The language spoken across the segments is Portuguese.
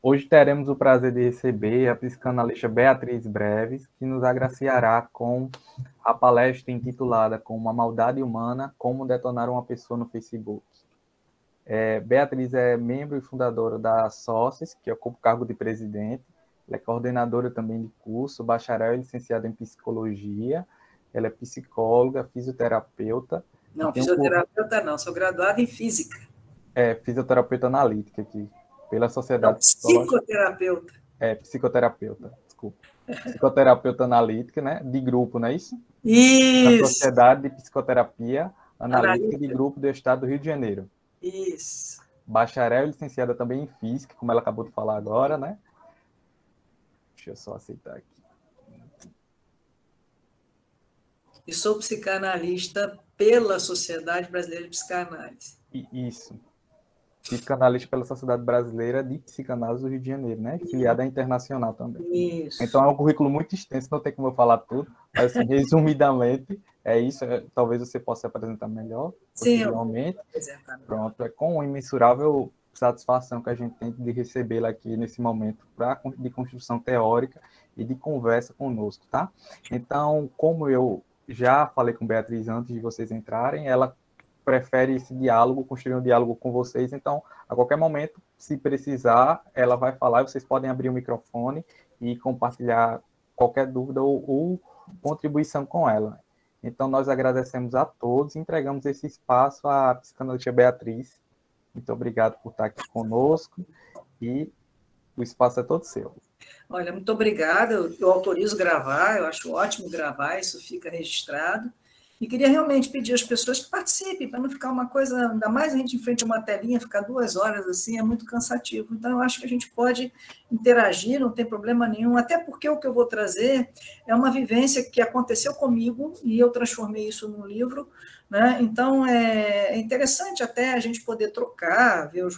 Hoje teremos o prazer de receber a psicanalista Beatriz Breves, que nos agraciará com a palestra intitulada Como a Maldade Humana, Como Detonar uma Pessoa no Facebook. Beatriz é membro e fundadora da Sócios, que ocupa o cargo de presidente. Ela é coordenadora também de curso, bacharel e licenciada em psicologia. Ela é psicóloga, fisioterapeuta. Não, fisioterapeuta não, sou graduada em física. Fisioterapeuta analítica aqui, pela Não, Sociedade Psicológica. psicoterapeuta. Psicoterapeuta, desculpa. Psicoterapeuta analítica, né? De grupo, não é isso? Da Isso. Sociedade de Psicoterapia Analítica de Analítica. Grupo do Estado do Rio de Janeiro. Isso. Bacharel e licenciada também em Física, como ela acabou de falar agora, né? Deixa eu só aceitar aqui. E sou psicanalista pela Sociedade Brasileira de Psicanálise. Isso. Psicanalista pela Sociedade Brasileira de Psicanálise do Rio de Janeiro, né? Filiada internacional também. Isso. Então é um currículo muito extenso, não tem como eu falar tudo, mas assim, resumidamente, é isso. Talvez você possa se apresentar melhor, posteriormente. Pronto, é com imensurável satisfação que a gente tem de recebê-la aqui nesse momento de construção teórica e de conversa conosco, tá? Então, como eu já falei com Beatriz antes de vocês entrarem, ela prefere esse diálogo, construir um diálogo com vocês, então, a qualquer momento, se precisar, ela vai falar, vocês podem abrir o microfone e compartilhar qualquer dúvida ou contribuição com ela. Então, nós agradecemos a todos e entregamos esse espaço à psicanalista Beatriz. Muito obrigado por estar aqui conosco e o espaço é todo seu. Olha, muito obrigada, eu autorizo gravar, eu acho ótimo gravar, isso fica registrado. E queria realmente pedir às pessoas que participem, para não ficar uma coisa, ainda mais a gente em frente a uma telinha, ficar 2 horas assim, é muito cansativo. Então, eu acho que a gente pode interagir, não tem problema nenhum, até porque o que eu vou trazer é uma vivência que aconteceu comigo e eu transformei isso num livro, né? Então, é interessante até a gente poder trocar, ver o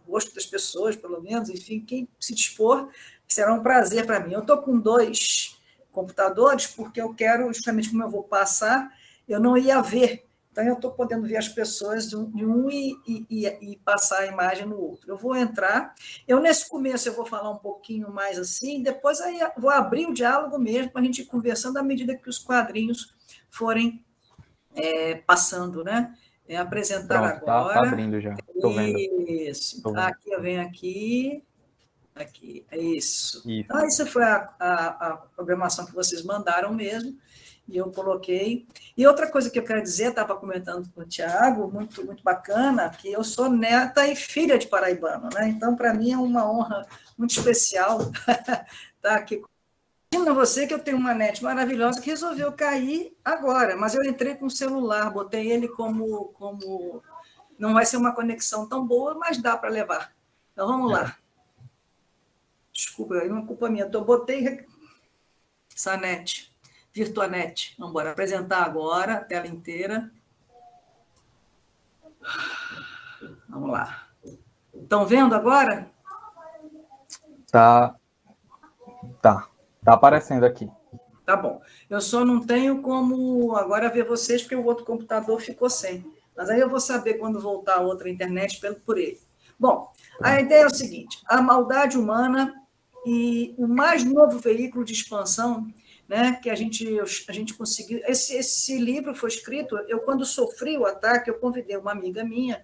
rosto das pessoas, pelo menos, enfim, quem se dispor, será um prazer para mim. Eu estou com 2 computadores, porque eu quero, justamente como eu vou passar, eu não ia ver. Então, eu estou podendo ver as pessoas de um e passar a imagem no outro. Eu vou entrar, nesse começo, eu vou falar um pouquinho mais assim, depois aí eu vou abrir o diálogo mesmo, para a gente ir conversando à medida que os quadrinhos forem passando, né? Apresentar Pronto, agora. Tá abrindo já. Estou vendo. Isso. Aqui, eu venho aqui. Aqui, é isso. Isso. Então, isso foi a programação que vocês mandaram mesmo, e eu coloquei. E outra coisa que eu quero dizer, estava comentando com o Tiago, muito, muito bacana, que eu sou neta e filha de paraibano, né? Então, para mim, é uma honra muito especial estar aqui. Imagina você que eu tenho uma net maravilhosa que resolveu cair agora, mas eu entrei com o celular, botei ele como... Não vai ser uma conexão tão boa, mas dá para levar. Então, vamos lá. Desculpa, não é culpa minha. Eu botei essa net, Virtuanet. Vamos embora. Apresentar agora, a tela inteira. Vamos lá. Estão vendo agora? Tá aparecendo aqui. Tá bom. Eu só não tenho como agora ver vocês, porque o outro computador ficou sem. Mas aí eu vou saber quando voltar a outra internet por ele. Bom, a ideia é o seguinte: a maldade humana e o mais novo veículo de expansão, né, que a gente conseguiu. Esse livro foi escrito, quando sofri o ataque, eu convidei uma amiga minha,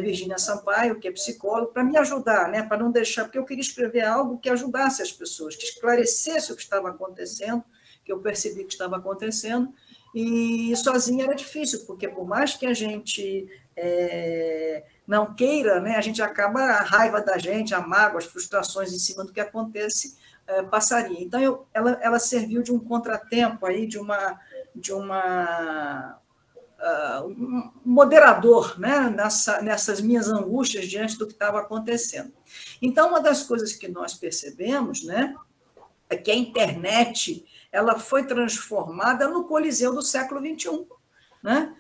Virgínia Sampaio, que é psicóloga, para me ajudar, né, para não deixar, porque eu queria escrever algo que ajudasse as pessoas, que esclarecesse o que estava acontecendo, que eu percebi que estava acontecendo, e sozinha era difícil, porque por mais que a gente não queira, né, a gente acaba, a raiva da gente, a mágoa, as frustrações em cima do que acontece, passaria. Então, ela serviu de um contratempo, aí, de um moderador, né, nessas minhas angústias diante do que estava acontecendo. Então, uma das coisas que nós percebemos, né, é que a internet ela foi transformada no Coliseu do século XXI, né?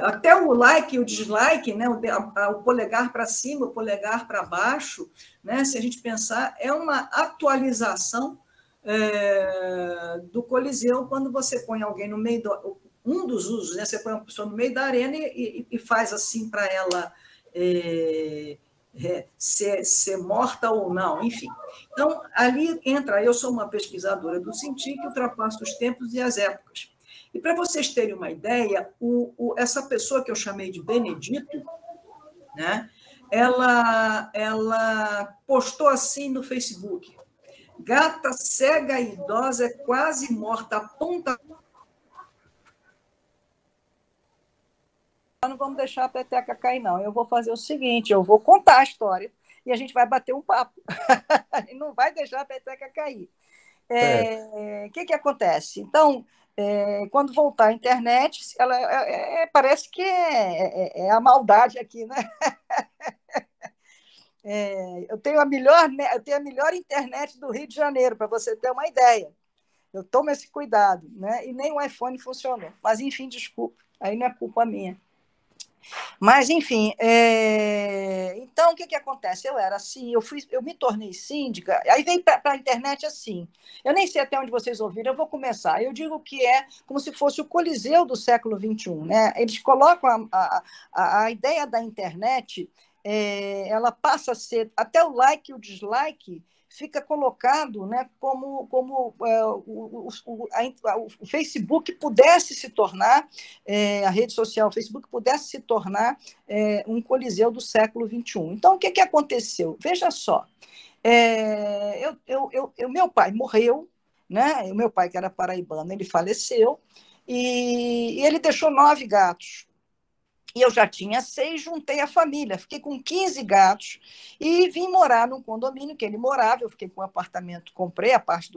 Até o like e o dislike, né? O polegar para cima, o polegar para baixo, né? Se a gente pensar, é uma atualização do Coliseu quando você põe alguém no meio um dos usos, né? Você põe uma pessoa no meio da arena e faz assim para ela ser morta ou não, enfim. Então, ali entra, eu sou uma pesquisadora do Cintiq que ultrapassa os tempos e as épocas. E para vocês terem uma ideia, essa pessoa que eu chamei de Benedito, né, ela postou assim no Facebook: gata cega e idosa é quase morta a ponta. Não vamos deixar a peteca cair, não. Eu vou fazer o seguinte, eu vou contar a história e a gente vai bater um papo. E não vai deixar a peteca cair. O que acontece? Então, quando voltar a internet, ela, parece que é a maldade aqui, né? Eu tenho a melhor internet do Rio de Janeiro, para você ter uma ideia. Eu tomo esse cuidado, né? E nem o iPhone funcionou. Mas, enfim, desculpa, aí não é culpa minha. Mas, enfim, então o que acontece? Eu era assim, eu me tornei síndica, aí veio para a internet assim. Eu nem sei até onde vocês ouviram, eu vou começar. Eu digo que é como se fosse o Coliseu do século XXI, né? Eles colocam a ideia da internet, ela passa a ser, até o like e o dislike fica colocado, né, como o Facebook pudesse se tornar, a rede social, o Facebook pudesse se tornar um coliseu do século XXI. Então, o que aconteceu? Veja só, meu pai morreu, né? O meu pai, que era paraibano, ele faleceu, e ele deixou 9 gatos. E eu já tinha 6, juntei a família, fiquei com 15 gatos e vim morar num condomínio que ele morava. Eu fiquei com um apartamento, comprei a parte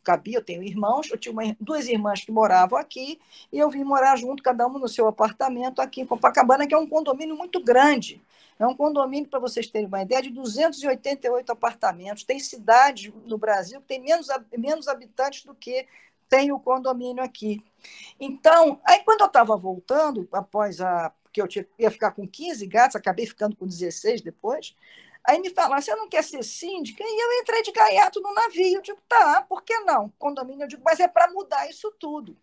cabia, eu tenho irmãos, eu tinha 2 irmãs que moravam aqui e eu vim morar junto, cada uma no seu apartamento aqui em Copacabana, que é um condomínio muito grande. É um condomínio, para vocês terem uma ideia, de 288 apartamentos. Tem cidades no Brasil que tem menos habitantes do que tem o condomínio aqui. Então, aí quando eu estava voltando, porque eu ia ficar com 15 gatos, acabei ficando com 16 depois, aí me falaram: você não quer ser síndica? E eu entrei de gaiato no navio. Eu digo: tá, por que não? Condomínio, eu digo, mas é para mudar isso tudo.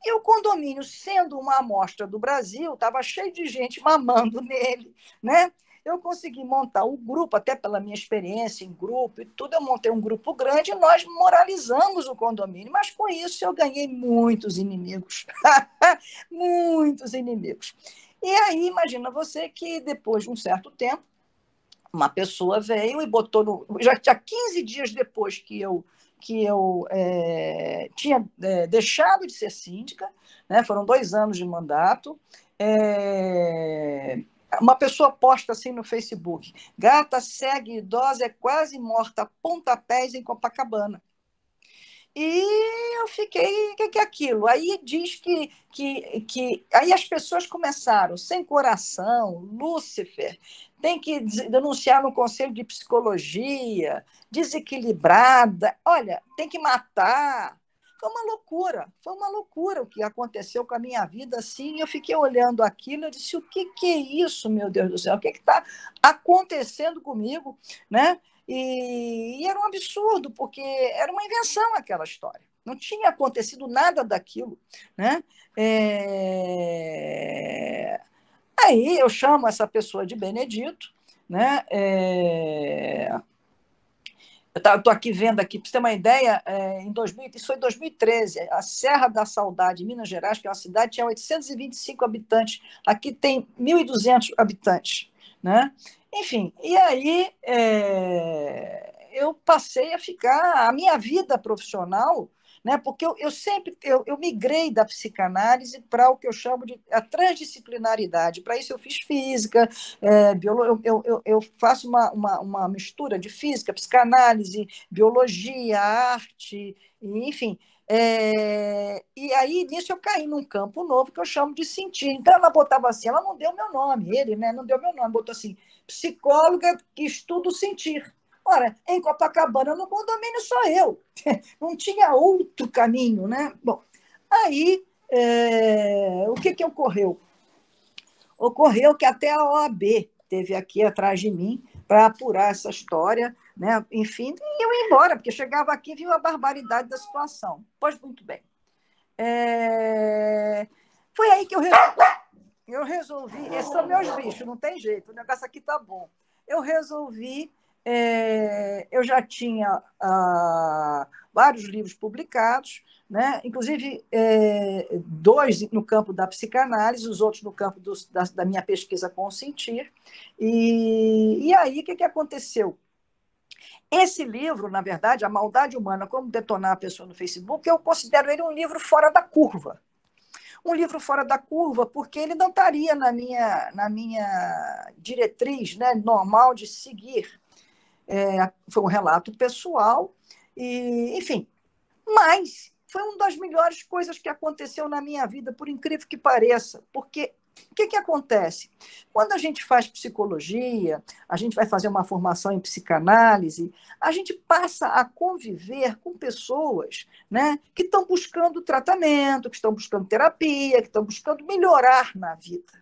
E o condomínio, sendo uma amostra do Brasil, estava cheio de gente mamando nele, né? Eu consegui montar o grupo, até pela minha experiência em grupo e tudo, eu montei um grupo grande e nós moralizamos o condomínio, mas com isso eu ganhei muitos inimigos, muitos inimigos. E aí, imagina você que depois de um certo tempo, uma pessoa veio e botou já tinha 15 dias depois que eu tinha deixado de ser síndica, né? Foram 2 anos de mandato, uma pessoa posta assim no Facebook: gata cega e idosa é quase morta a pontapés em Copacabana. E eu fiquei, o que é aquilo? Aí diz que aí as pessoas começaram: sem coração, Lúcifer, tem que denunciar no Conselho de Psicologia, desequilibrada, olha, tem que matar. Foi uma loucura o que aconteceu com a minha vida, assim. Eu fiquei olhando aquilo e disse: o que é isso, meu Deus do céu? O que está acontecendo comigo, né? E era um absurdo, porque era uma invenção aquela história. Não tinha acontecido nada daquilo, né? Aí eu chamo essa pessoa de Benedito, né? Eu estou aqui vendo, aqui, para você ter uma ideia, isso foi em 2013, a Serra da Saudade, em Minas Gerais, que é uma cidade, tinha 825 habitantes, aqui tem 1.200 habitantes, né? Enfim, e aí eu passei a ficar, a minha vida profissional, né? Porque eu sempre migrei da psicanálise para o que eu chamo de a transdisciplinaridade. Para isso eu fiz física, eu faço uma mistura de física, psicanálise, biologia, arte, enfim. E aí, nisso, eu caí num campo novo que eu chamo de sentir. Então, ela botava assim, ela não deu meu nome, ele, né, não deu meu nome, botou assim: psicóloga que estuda o sentir. Ora, em Copacabana, no condomínio, só eu. Não tinha outro caminho, né? Bom, aí, o que ocorreu? Ocorreu que até a OAB esteve aqui atrás de mim para apurar essa história, né? Enfim, e eu ia embora, porque chegava aqui e viu a barbaridade da situação. Pois muito bem. Foi aí que eu resolvi. Esses são meus bichos, não tem jeito, o negócio aqui tá bom. eu resolvi. Eu já tinha vários livros publicados, né? Inclusive 2 no campo da psicanálise, os outros no campo da minha pesquisa com o sentir. E aí, o que aconteceu? Esse livro, na verdade, A Maldade Humana, Como Detonar a Pessoa no Facebook, eu considero ele um livro fora da curva. Um livro fora da curva, porque ele não estaria na minha diretriz, né, normal de seguir. Foi um relato pessoal, enfim. Mas foi uma das melhores coisas que aconteceu na minha vida, por incrível que pareça, porque o que acontece? Quando a gente faz psicologia, a gente vai fazer uma formação em psicanálise, a gente passa a conviver com pessoas, né, que estão buscando tratamento, que estão buscando terapia, que estão buscando melhorar na vida.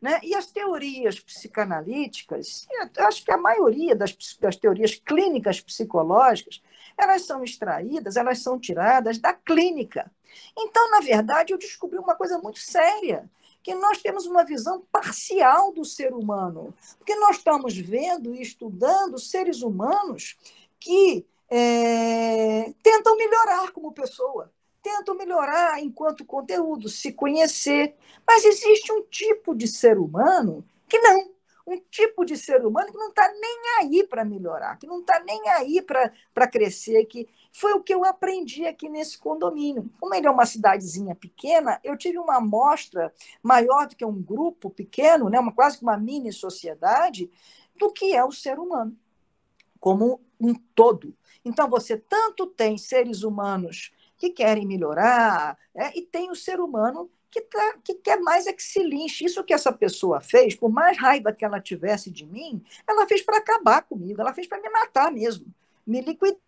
Né? E as teorias psicanalíticas, eu acho que a maioria das teorias clínicas psicológicas, elas são extraídas, elas são tiradas da clínica. Então, na verdade, eu descobri uma coisa muito séria, que nós temos uma visão parcial do ser humano, porque nós estamos vendo e estudando seres humanos que tentam melhorar como pessoa, tentam melhorar enquanto conteúdo, se conhecer. Mas existe um tipo de ser humano que não. Um tipo de ser humano que não está nem aí para melhorar, que não está nem aí para crescer. Que foi o que eu aprendi aqui nesse condomínio. Como ele é uma cidadezinha pequena, eu tive uma amostra maior do que um grupo pequeno, né, quase que uma mini sociedade, do que é o ser humano, como um todo. Então, você tanto tem seres humanos que querem melhorar, e tem o ser humano que quer mais é que se linche. Isso que essa pessoa fez, por mais raiva que ela tivesse de mim, ela fez para acabar comigo, ela fez para me matar mesmo, me liquidar.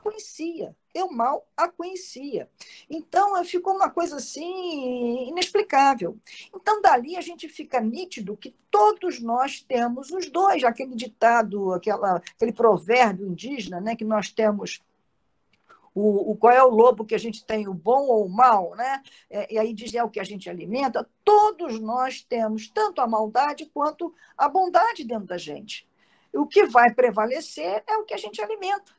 Conhecia, eu mal a conhecia. Então, ficou uma coisa assim inexplicável. Então, dali a gente fica nítido que todos nós temos os dois, aquele ditado, aquele provérbio indígena, né, que nós temos qual é o lobo que a gente tem, o bom ou o mal, né? E aí diz o que a gente alimenta. Todos nós temos tanto a maldade quanto a bondade dentro da gente. O que vai prevalecer é o que a gente alimenta.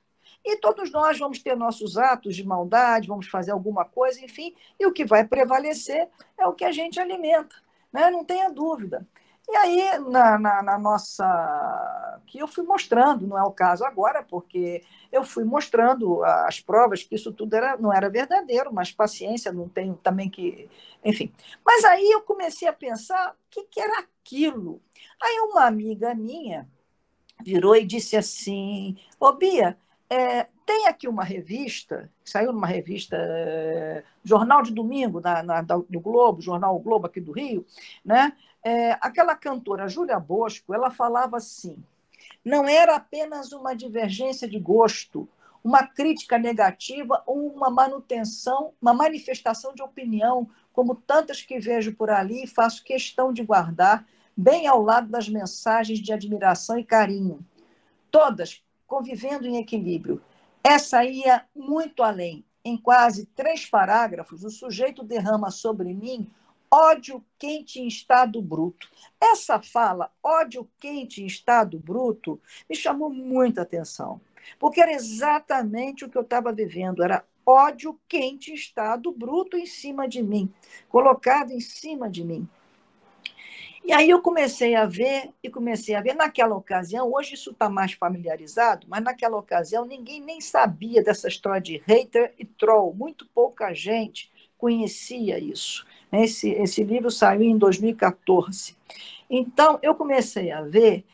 E todos nós vamos ter nossos atos de maldade, vamos fazer alguma coisa, enfim, e o que vai prevalecer é o que a gente alimenta, né? Não tenha dúvida. E aí, na nossa. Que eu fui mostrando, não é o caso agora, porque eu fui mostrando as provas que isso tudo não era verdadeiro, mas paciência, não tenho também que. Enfim. Mas aí eu comecei a pensar o que era aquilo. Aí uma amiga minha virou e disse assim: Ô Bia, tem aqui uma revista, saiu numa revista, Jornal de Domingo, do Globo, Jornal o Globo aqui do Rio, né? Aquela cantora Júlia Bosco, ela falava assim: não era apenas uma divergência de gosto, uma crítica negativa ou uma manutenção, uma manifestação de opinião, como tantas que vejo por ali e faço questão de guardar, bem ao lado das mensagens de admiração e carinho. Todas convivendo em equilíbrio. Essa ia muito além. Em quase 3 parágrafos, o sujeito derrama sobre mim ódio quente em estado bruto. Essa fala, ódio quente em estado bruto, me chamou muita atenção, porque era exatamente o que eu estava vivendo, era ódio quente em estado bruto em cima de mim, colocado em cima de mim. E aí eu comecei a ver, naquela ocasião, hoje isso está mais familiarizado, mas naquela ocasião ninguém nem sabia dessa história de hater e troll, muito pouca gente conhecia isso. Esse livro saiu em 2014. Então, eu comecei a ver.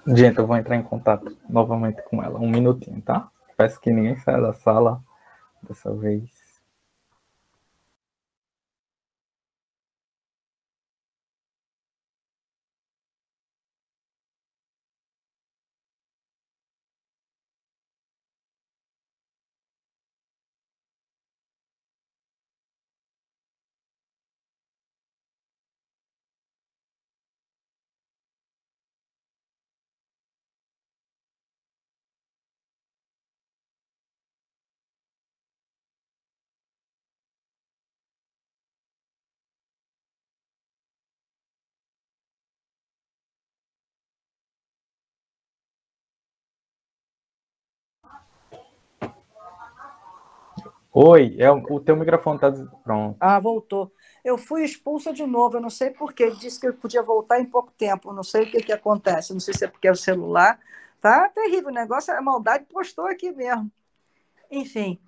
Gente, eu vou entrar em contato novamente com ela. Um minutinho, tá? Peço que ninguém saia da sala dessa vez. Oi, o teu microfone está pronto. Ah, voltou. Eu fui expulsa de novo, eu não sei por quê. Disse que eu podia voltar em pouco tempo, não sei o que acontece. Não sei se é porque é o celular. Tá terrível o negócio, a maldade postou aqui mesmo. Enfim,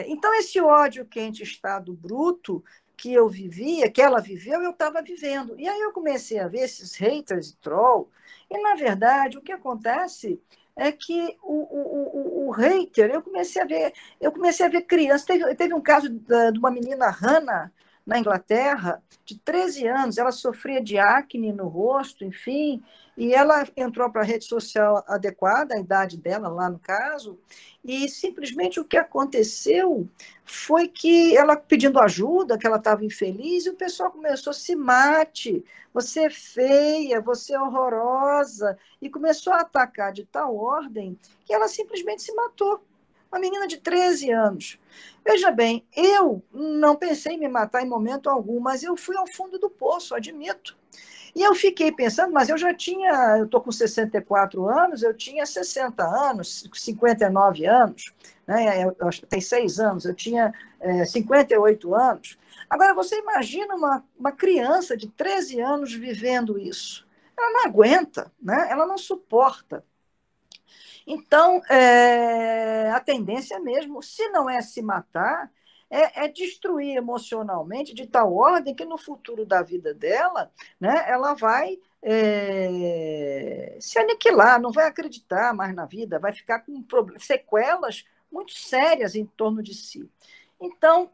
então esse ódio quente, estado bruto que eu vivia, que ela viveu, eu estava vivendo. E aí eu comecei a ver esses haters e troll, e na verdade o que acontece é que o hater, eu comecei a ver crianças. Teve um caso de uma menina Hannah, na Inglaterra, de 13 anos, ela sofria de acne no rosto, enfim, e ela entrou para a rede social adequada, a idade dela lá no caso, e simplesmente o que aconteceu foi que ela pedindo ajuda, que ela estava infeliz, e o pessoal começou: se mate, você é feia, você é horrorosa, e começou a atacar de tal ordem que ela simplesmente se matou. Uma menina de 13 anos. Veja bem, eu não pensei em me matar em momento algum, mas eu fui ao fundo do poço, admito. E eu fiquei pensando, mas eu estou com 64 anos, eu tinha 60 anos, 59 anos, né? Tem 6 anos, eu tinha 58 anos. Agora, você imagina uma criança de 13 anos vivendo isso. Ela não aguenta, né? Ela não suporta. Então, a tendência mesmo, se não é se matar, é destruir emocionalmente de tal ordem que no futuro da vida dela, né, ela vai se aniquilar, não vai acreditar mais na vida, vai ficar com sequelas muito sérias em torno de si. Então,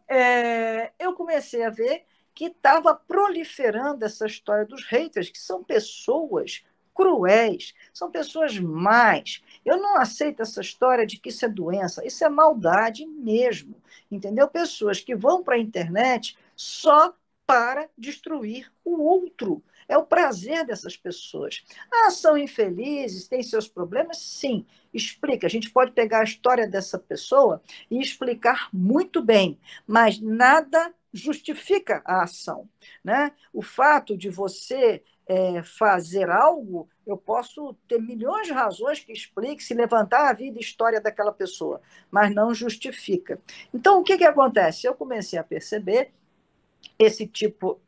eu comecei a ver que estava proliferando essa história dos haters, que são pessoas cruéis, são pessoas más. Eu não aceito essa história de que isso é doença, isso é maldade mesmo, entendeu? Pessoas que vão para a internet só para destruir o outro. É o prazer dessas pessoas. Ah, são infelizes, têm seus problemas? Sim, explica. A gente pode pegar a história dessa pessoa e explicar muito bem, mas nada justifica a ação, né? O fato de você fazer algo, eu posso ter milhões de razões que expliquem, se levantar a vida e história daquela pessoa, mas não justifica. Então, o que acontece? Eu comecei a perceber esse tipo.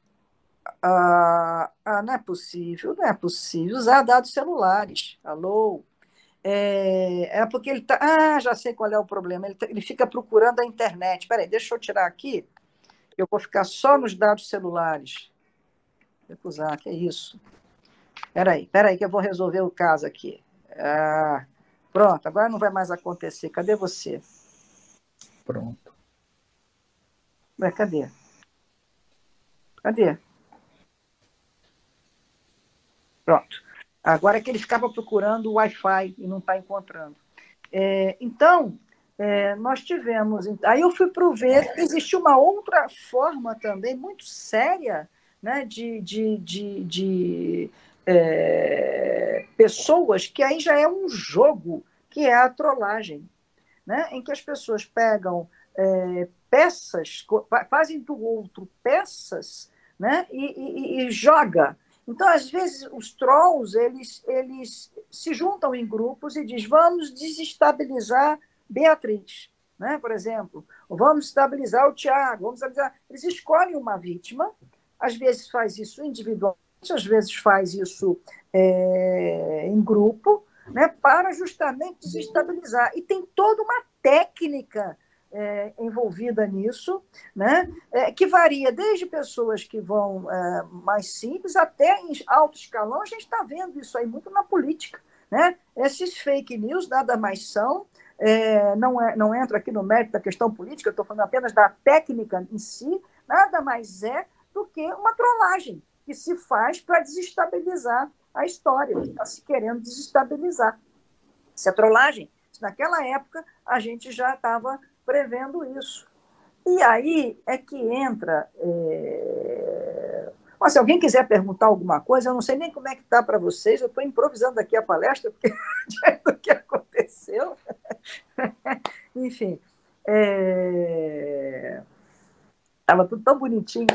Não é possível usar dados celulares. Alô? Porque ele está. Já sei qual é o problema. Ele fica procurando a internet. Espera aí, deixa eu tirar aqui. Eu vou ficar só nos dados celulares. Recusar, que é isso? Espera aí, que eu vou resolver o caso aqui. Pronto, agora não vai mais acontecer. Cadê você? Pronto. Cadê? Cadê? Pronto. Agora é que ele ficava procurando o Wi-Fi e não está encontrando. Então, nós tivemos... Aí eu fui para ver que existe uma outra forma também muito séria, né, de pessoas que aí já é um jogo, que é a trollagem, né, em que as pessoas pegam peças, fazem do outro peças, né, e joga. Então, às vezes, os trolls eles se juntam em grupos e dizem: vamos desestabilizar Beatriz, né, por exemplo, ou vamos estabilizar o Tiago, vamos estabilizar. Eles escolhem uma vítima, às vezes faz isso individualmente, às vezes faz isso em grupo, né, para justamente desestabilizar. E tem toda uma técnica envolvida nisso, né, que varia desde pessoas que vão mais simples até em alto escalão. A gente está vendo isso aí muito na política, né? Esses fake news nada mais são, não entro aqui no mérito da questão política, eu estou falando apenas da técnica em si, nada mais é do que uma trollagem que se faz para desestabilizar a história, que está se querendo desestabilizar. Isso é trollagem. Naquela época, a gente já estava prevendo isso. E aí é que entra... Mas, se alguém quiser perguntar alguma coisa, eu não sei nem como é que está para vocês, eu estou improvisando aqui a palestra, porque do que aconteceu. Enfim, estava tudo tão bonitinho.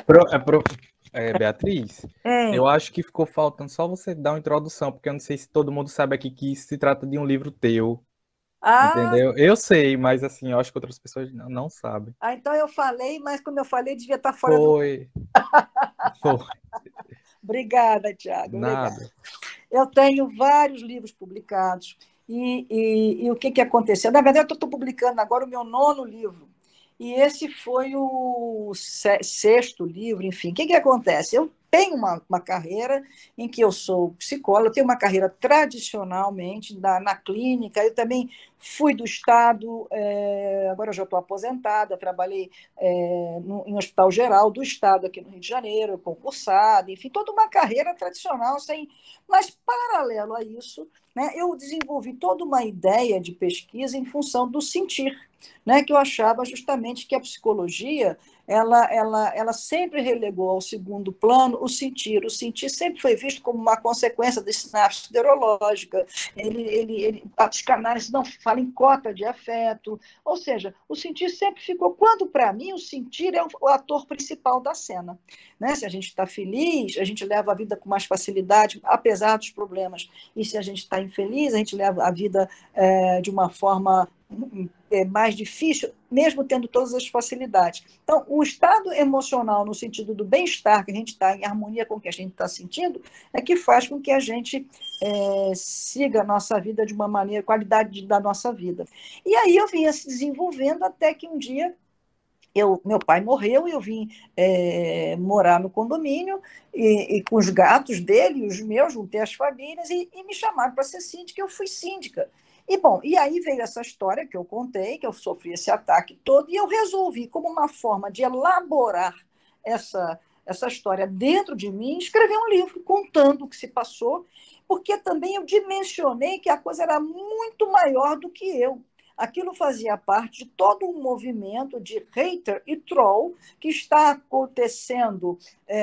Beatriz, eu acho que ficou faltando só você dar uma introdução, porque eu não sei se todo mundo sabe aqui que isso se trata de um livro teu. Ah, Entendeu? Eu sei, mas assim, eu acho que outras pessoas não sabem. então eu falei, mas quando eu falei, devia estar fora do... Foi, foi, Obrigada, Tiago, obrigada. nada. Eu tenho vários livros publicados, e o que aconteceu? Na verdade, eu estou publicando agora o meu 9º livro, e esse foi o 6º livro, enfim. O que acontece? Eu tenho uma carreira em que eu sou psicóloga, eu tenho uma carreira tradicionalmente na clínica, eu também fui do Estado, agora eu já estou aposentada, trabalhei em hospital geral do Estado aqui no Rio de Janeiro, concursada, enfim, toda uma carreira tradicional, sem... Mas, paralelo a isso, né, eu desenvolvi toda uma ideia de pesquisa em função do sentir, né, que eu achava justamente que a psicologia ela sempre relegou ao segundo plano o sentir. O sentir sempre foi visto como uma consequência da sinapse neurológica. A psicanálise não fala em cota de afeto, ou seja, o sentir sempre ficou, quando para mim o sentir é o ator principal da cena. Né? Se a gente está feliz, a gente leva a vida com mais facilidade, apesar dos problemas. E se a gente está infeliz, a gente leva a vida de uma forma mais difícil, mesmo tendo todas as facilidades. Então, o estado emocional, no sentido do bem-estar, que a gente está em harmonia com o que a gente está sentindo, é que faz com que a gente siga a nossa vida de uma maneira, qualidade da nossa vida. E aí eu vinha se desenvolvendo até que um dia meu pai morreu e eu vim morar no condomínio e com os gatos dele e os meus, juntei as famílias e me chamaram para ser síndica, eu fui síndica. E, bom, e aí veio essa história que eu contei, que eu sofri esse ataque todo, e eu resolvi, como uma forma de elaborar essa história dentro de mim, escrever um livro contando o que se passou, porque também eu dimensionei que a coisa era muito maior do que eu. Aquilo fazia parte de todo um movimento de hater e troll que está acontecendo,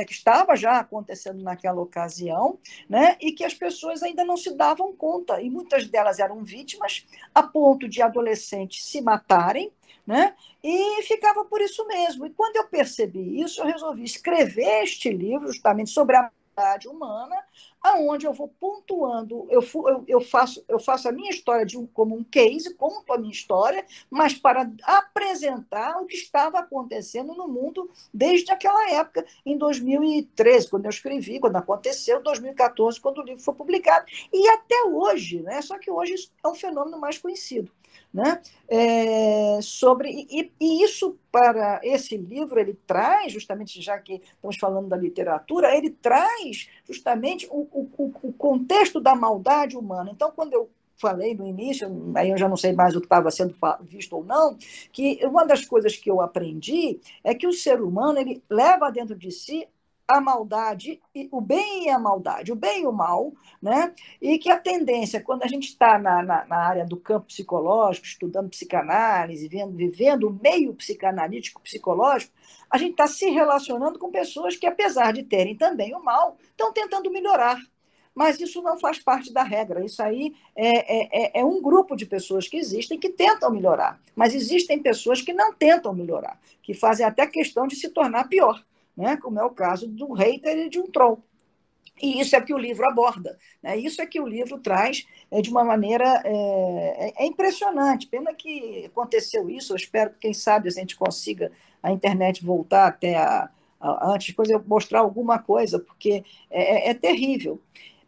que estava já acontecendo naquela ocasião, né? E que as pessoas ainda não se davam conta, e muitas delas eram vítimas a ponto de adolescentes se matarem, né? E ficava por isso mesmo. E quando eu percebi isso, eu resolvi escrever este livro justamente sobre a maldade humana, aonde eu vou pontuando, eu faço a minha história como um case, conto a minha história, mas para apresentar o que estava acontecendo no mundo desde aquela época, em 2013, quando eu escrevi, quando aconteceu, 2014, quando o livro foi publicado, e até hoje, né? Só que hoje isso é um fenômeno mais conhecido. Né? E isso, para esse livro, ele traz, justamente, já que estamos falando da literatura, ele traz justamente o contexto da maldade humana. Então, quando eu falei no início, aí eu já não sei mais o que estava sendo visto ou não, que uma das coisas que eu aprendi é que o ser humano ele leva dentro de si a maldade, o bem e a maldade, o bem e o mal, né? E que a tendência, quando a gente está na área do campo psicológico, estudando psicanálise, vivendo o meio psicanalítico psicológico, a gente está se relacionando com pessoas que, apesar de terem também o mal, estão tentando melhorar. Mas isso não faz parte da regra. Isso aí é um grupo de pessoas que existem que tentam melhorar. Mas existem pessoas que não tentam melhorar, que fazem até questão de se tornar pior, né? Como é o caso do hater e de um troll. E isso é que o livro aborda, né? Isso é que o livro traz de uma maneira impressionante. Pena que aconteceu isso, eu espero que, quem sabe, a gente consiga a internet voltar até antes, depois eu mostrar alguma coisa, porque é terrível.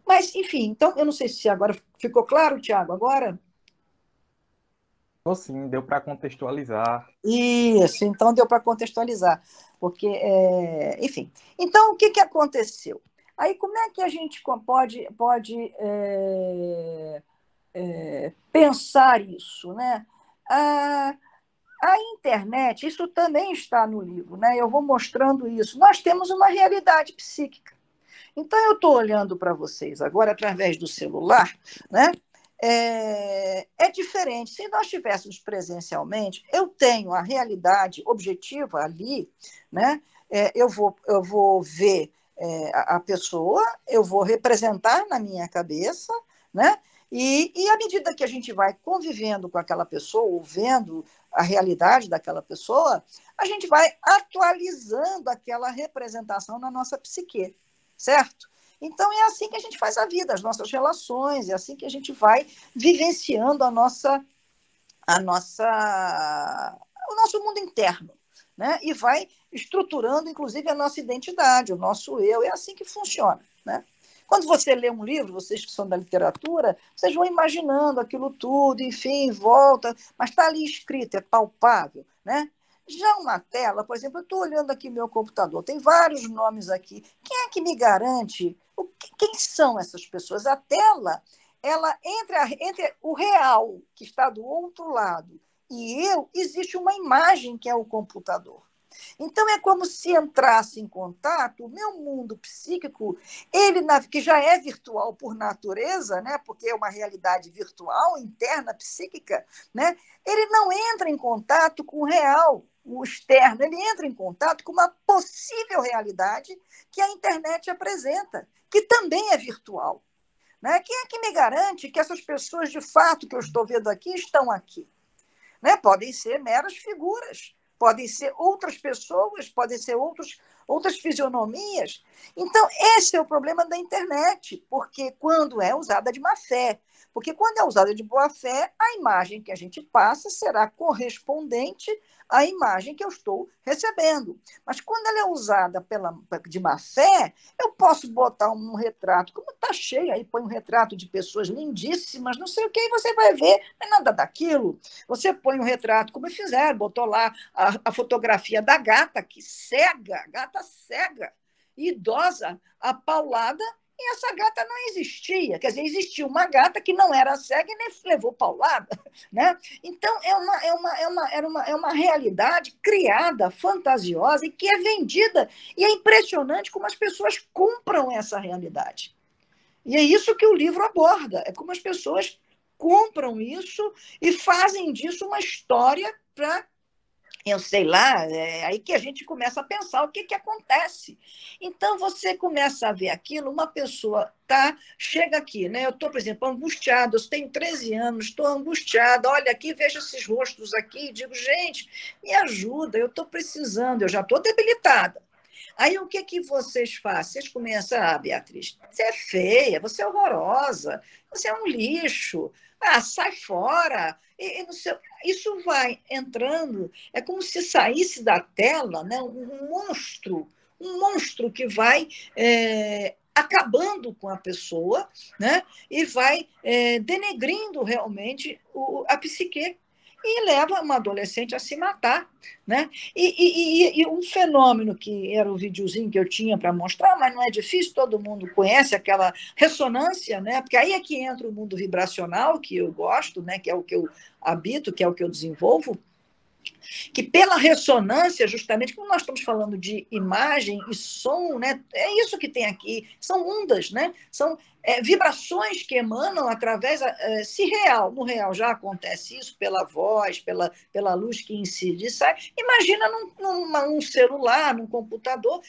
Mas, enfim, então, eu não sei se agora ficou claro, Tiago, agora? Ou sim, deu para contextualizar. Isso, então deu para contextualizar, porque, enfim. Então, o que aconteceu? Aí, como é que a gente pode pensar isso, né? A, a internet, isso também está no livro, né? Eu vou mostrando isso. Nós temos uma realidade psíquica. Então, eu estou olhando para vocês agora através do celular, né? Diferente. Se nós estivéssemos presencialmente, eu tenho a realidade objetiva ali, né? Eu vou ver a pessoa, eu vou representar na minha cabeça, né? E à medida que a gente vai convivendo com aquela pessoa, ou vendo a realidade daquela pessoa, a gente vai atualizando aquela representação na nossa psique, certo? Então, é assim que a gente faz a vida, as nossas relações, é assim que a gente vai vivenciando a nossa o nosso mundo interno, né? E vai estruturando, inclusive, a nossa identidade, o nosso eu. É assim que funciona, né? Quando você lê um livro, vocês que são da literatura, vocês vão imaginando aquilo tudo, enfim, volta, mas está ali escrito, é palpável, né? Já uma tela, por exemplo, eu estou olhando aqui meu computador, tem vários nomes aqui. Quem é que me garante? Quem são essas pessoas? A tela, ela entre o real, que está do outro lado, e eu, existe uma imagem que é o computador. Então, é como se entrasse em contato o meu mundo psíquico, ele que já é virtual por natureza, né, porque é uma realidade virtual, interna, psíquica, né, ele não entra em contato com o real, o externo, ele entra em contato com uma possível realidade que a internet apresenta, que também é virtual. Né? Quem é que me garante que essas pessoas, de fato, que eu estou vendo aqui, estão aqui? Né? Podem ser meras figuras, podem ser outras pessoas, podem ser outras fisionomias. Então, esse é o problema da internet, porque quando é usada de má fé. Porque quando é usada de boa fé, a imagem que a gente passa será correspondente à imagem que eu estou recebendo. Mas quando ela é usada de má fé, eu posso botar um retrato, como está cheio aí, põe um retrato de pessoas lindíssimas, não sei o que, e você vai ver, não é nada daquilo. Você põe um retrato, como fizeram, botou lá a fotografia da gata, que cega, gata cega, idosa, apaulada, e essa gata não existia. Quer dizer, existia uma gata que não era cega e nem levou paulada. Né? Então, é uma realidade criada, fantasiosa, e que é vendida. E é impressionante como as pessoas compram essa realidade. E é isso que o livro aborda. É como as pessoas compram isso e fazem disso uma história para, eu sei lá, é aí que a gente começa a pensar o que acontece. Então, você começa a ver aquilo, uma pessoa chega aqui, né? Eu estou, por exemplo, angustiada, eu tenho 13 anos, estou angustiada, olha aqui, vejo esses rostos aqui, digo, gente, me ajuda, eu estou precisando, eu já estou debilitada. Aí o que vocês fazem? Vocês começam, Beatriz, você é feia, você é horrorosa, você é um lixo, sai fora. Isso vai entrando, é como se saísse da tela, né, um monstro que vai acabando com a pessoa, né, e vai denegrindo realmente a psique, e leva uma adolescente a se matar. Né? E um fenômeno que era o videozinho que eu tinha para mostrar, mas não é difícil, todo mundo conhece aquela ressonância, né? Porque aí é que entra o mundo vibracional, que eu gosto, né? Que é o que eu habito, que é o que eu desenvolvo, que pela ressonância, justamente, como nós estamos falando de imagem e som, né? É isso que tem aqui, são ondas, né? São vibrações que emanam através, no real já acontece isso pela voz, pela luz que incide e sai, imagina num celular, num computador,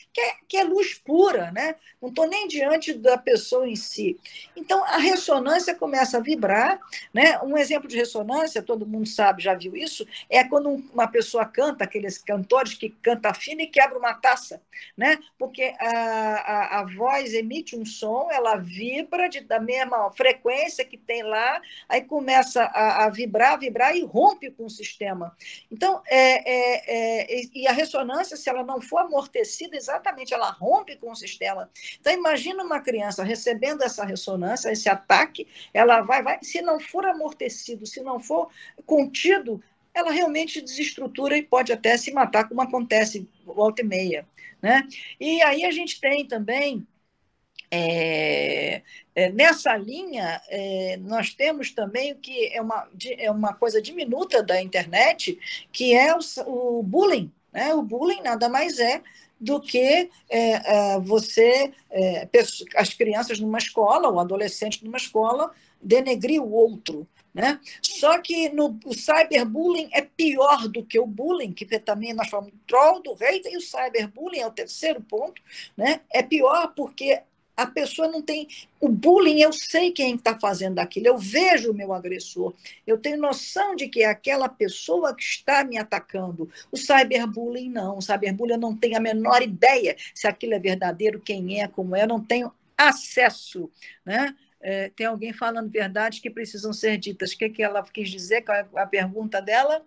que é luz pura, né? Não estou nem diante da pessoa em si. Então, a ressonância começa a vibrar, né? Um exemplo de ressonância, todo mundo sabe, já viu isso, é quando uma pessoa canta, aqueles cantores que canta fino e quebra uma taça, né? Porque a voz emite um som, ela vibra da mesma frequência que tem lá, aí começa a vibrar e rompe com o sistema. Então, e a ressonância, se ela não for amortecida, exatamente, ela rompe com o sistema. Então, imagina uma criança recebendo essa ressonância, esse ataque, ela vai, se não for amortecido, se não for contido, ela realmente desestrutura e pode até se matar, como acontece volta e meia. Né? E aí a gente tem também, nessa linha, nós temos também o que é uma coisa diminuta da internet, que é o bullying. Né? O bullying nada mais é do que as crianças numa escola, o adolescente numa escola, denegrir o outro. Né? Só que o cyberbullying é pior do que o bullying, que também nós falamos do troll, do hater, e o cyberbullying é o terceiro ponto. Né? É pior porque a pessoa não tem... O bullying, eu sei quem está fazendo aquilo, eu vejo o meu agressor, eu tenho noção de que é aquela pessoa que está me atacando. O cyberbullying não, o cyberbullying eu não tenho a menor ideia se aquilo é verdadeiro, quem é, como é, eu não tenho acesso, né, tem alguém falando verdades que precisam ser ditas. O que ela quis dizer? Qual é a pergunta dela?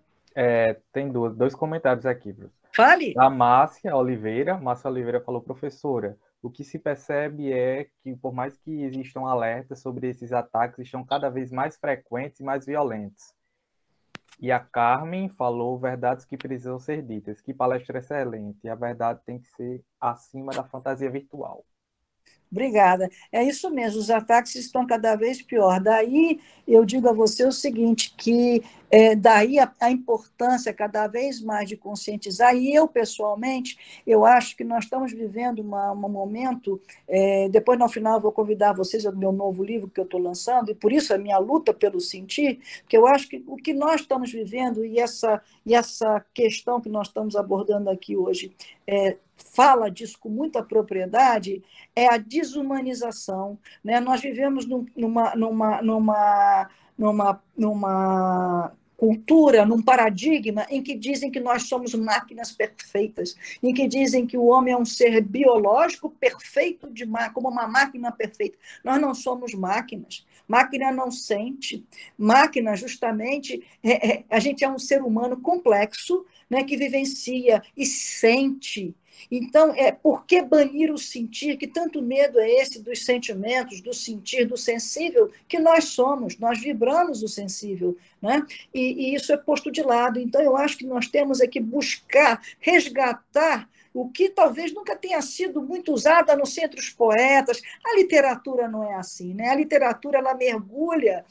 Tem dois comentários aqui, Bruce. Fale. A Márcia Oliveira falou: professora, o que se percebe é que, por mais que existam alertas sobre esses ataques, estão cada vez mais frequentes e mais violentos. E a Carmen falou: verdades que precisam ser ditas. Que palestra excelente. A verdade tem que ser acima da fantasia virtual. Obrigada. É isso mesmo, os ataques estão cada vez pior. Daí eu digo a você o seguinte, que daí a importância cada vez mais de conscientizar, e eu, pessoalmente, eu acho que nós estamos vivendo um momento, depois no final eu vou convidar vocês ao meu novo livro que eu estou lançando, e por isso a minha luta pelo sentir, porque eu acho que o que nós estamos vivendo e essa questão que nós estamos abordando aqui hoje fala disso com muita propriedade, é a desumanização, né? Nós vivemos numa cultura, num paradigma em que dizem que nós somos máquinas perfeitas, em que dizem que o homem é um ser biológico perfeito, como uma máquina perfeita. Nós não somos máquinas. Máquina não sente. Máquina, justamente, a gente é um ser humano complexo, né, que vivencia e sente. Então, por que banir o sentir? Que tanto medo é esse dos sentimentos, do sentir, do sensível, que nós somos, nós vibramos o sensível, né? E isso é posto de lado. Então, eu acho que nós temos que buscar, resgatar o que talvez nunca tenha sido muito usado, a não ser entre os poetas. A literatura não é assim, né? A literatura ela mergulha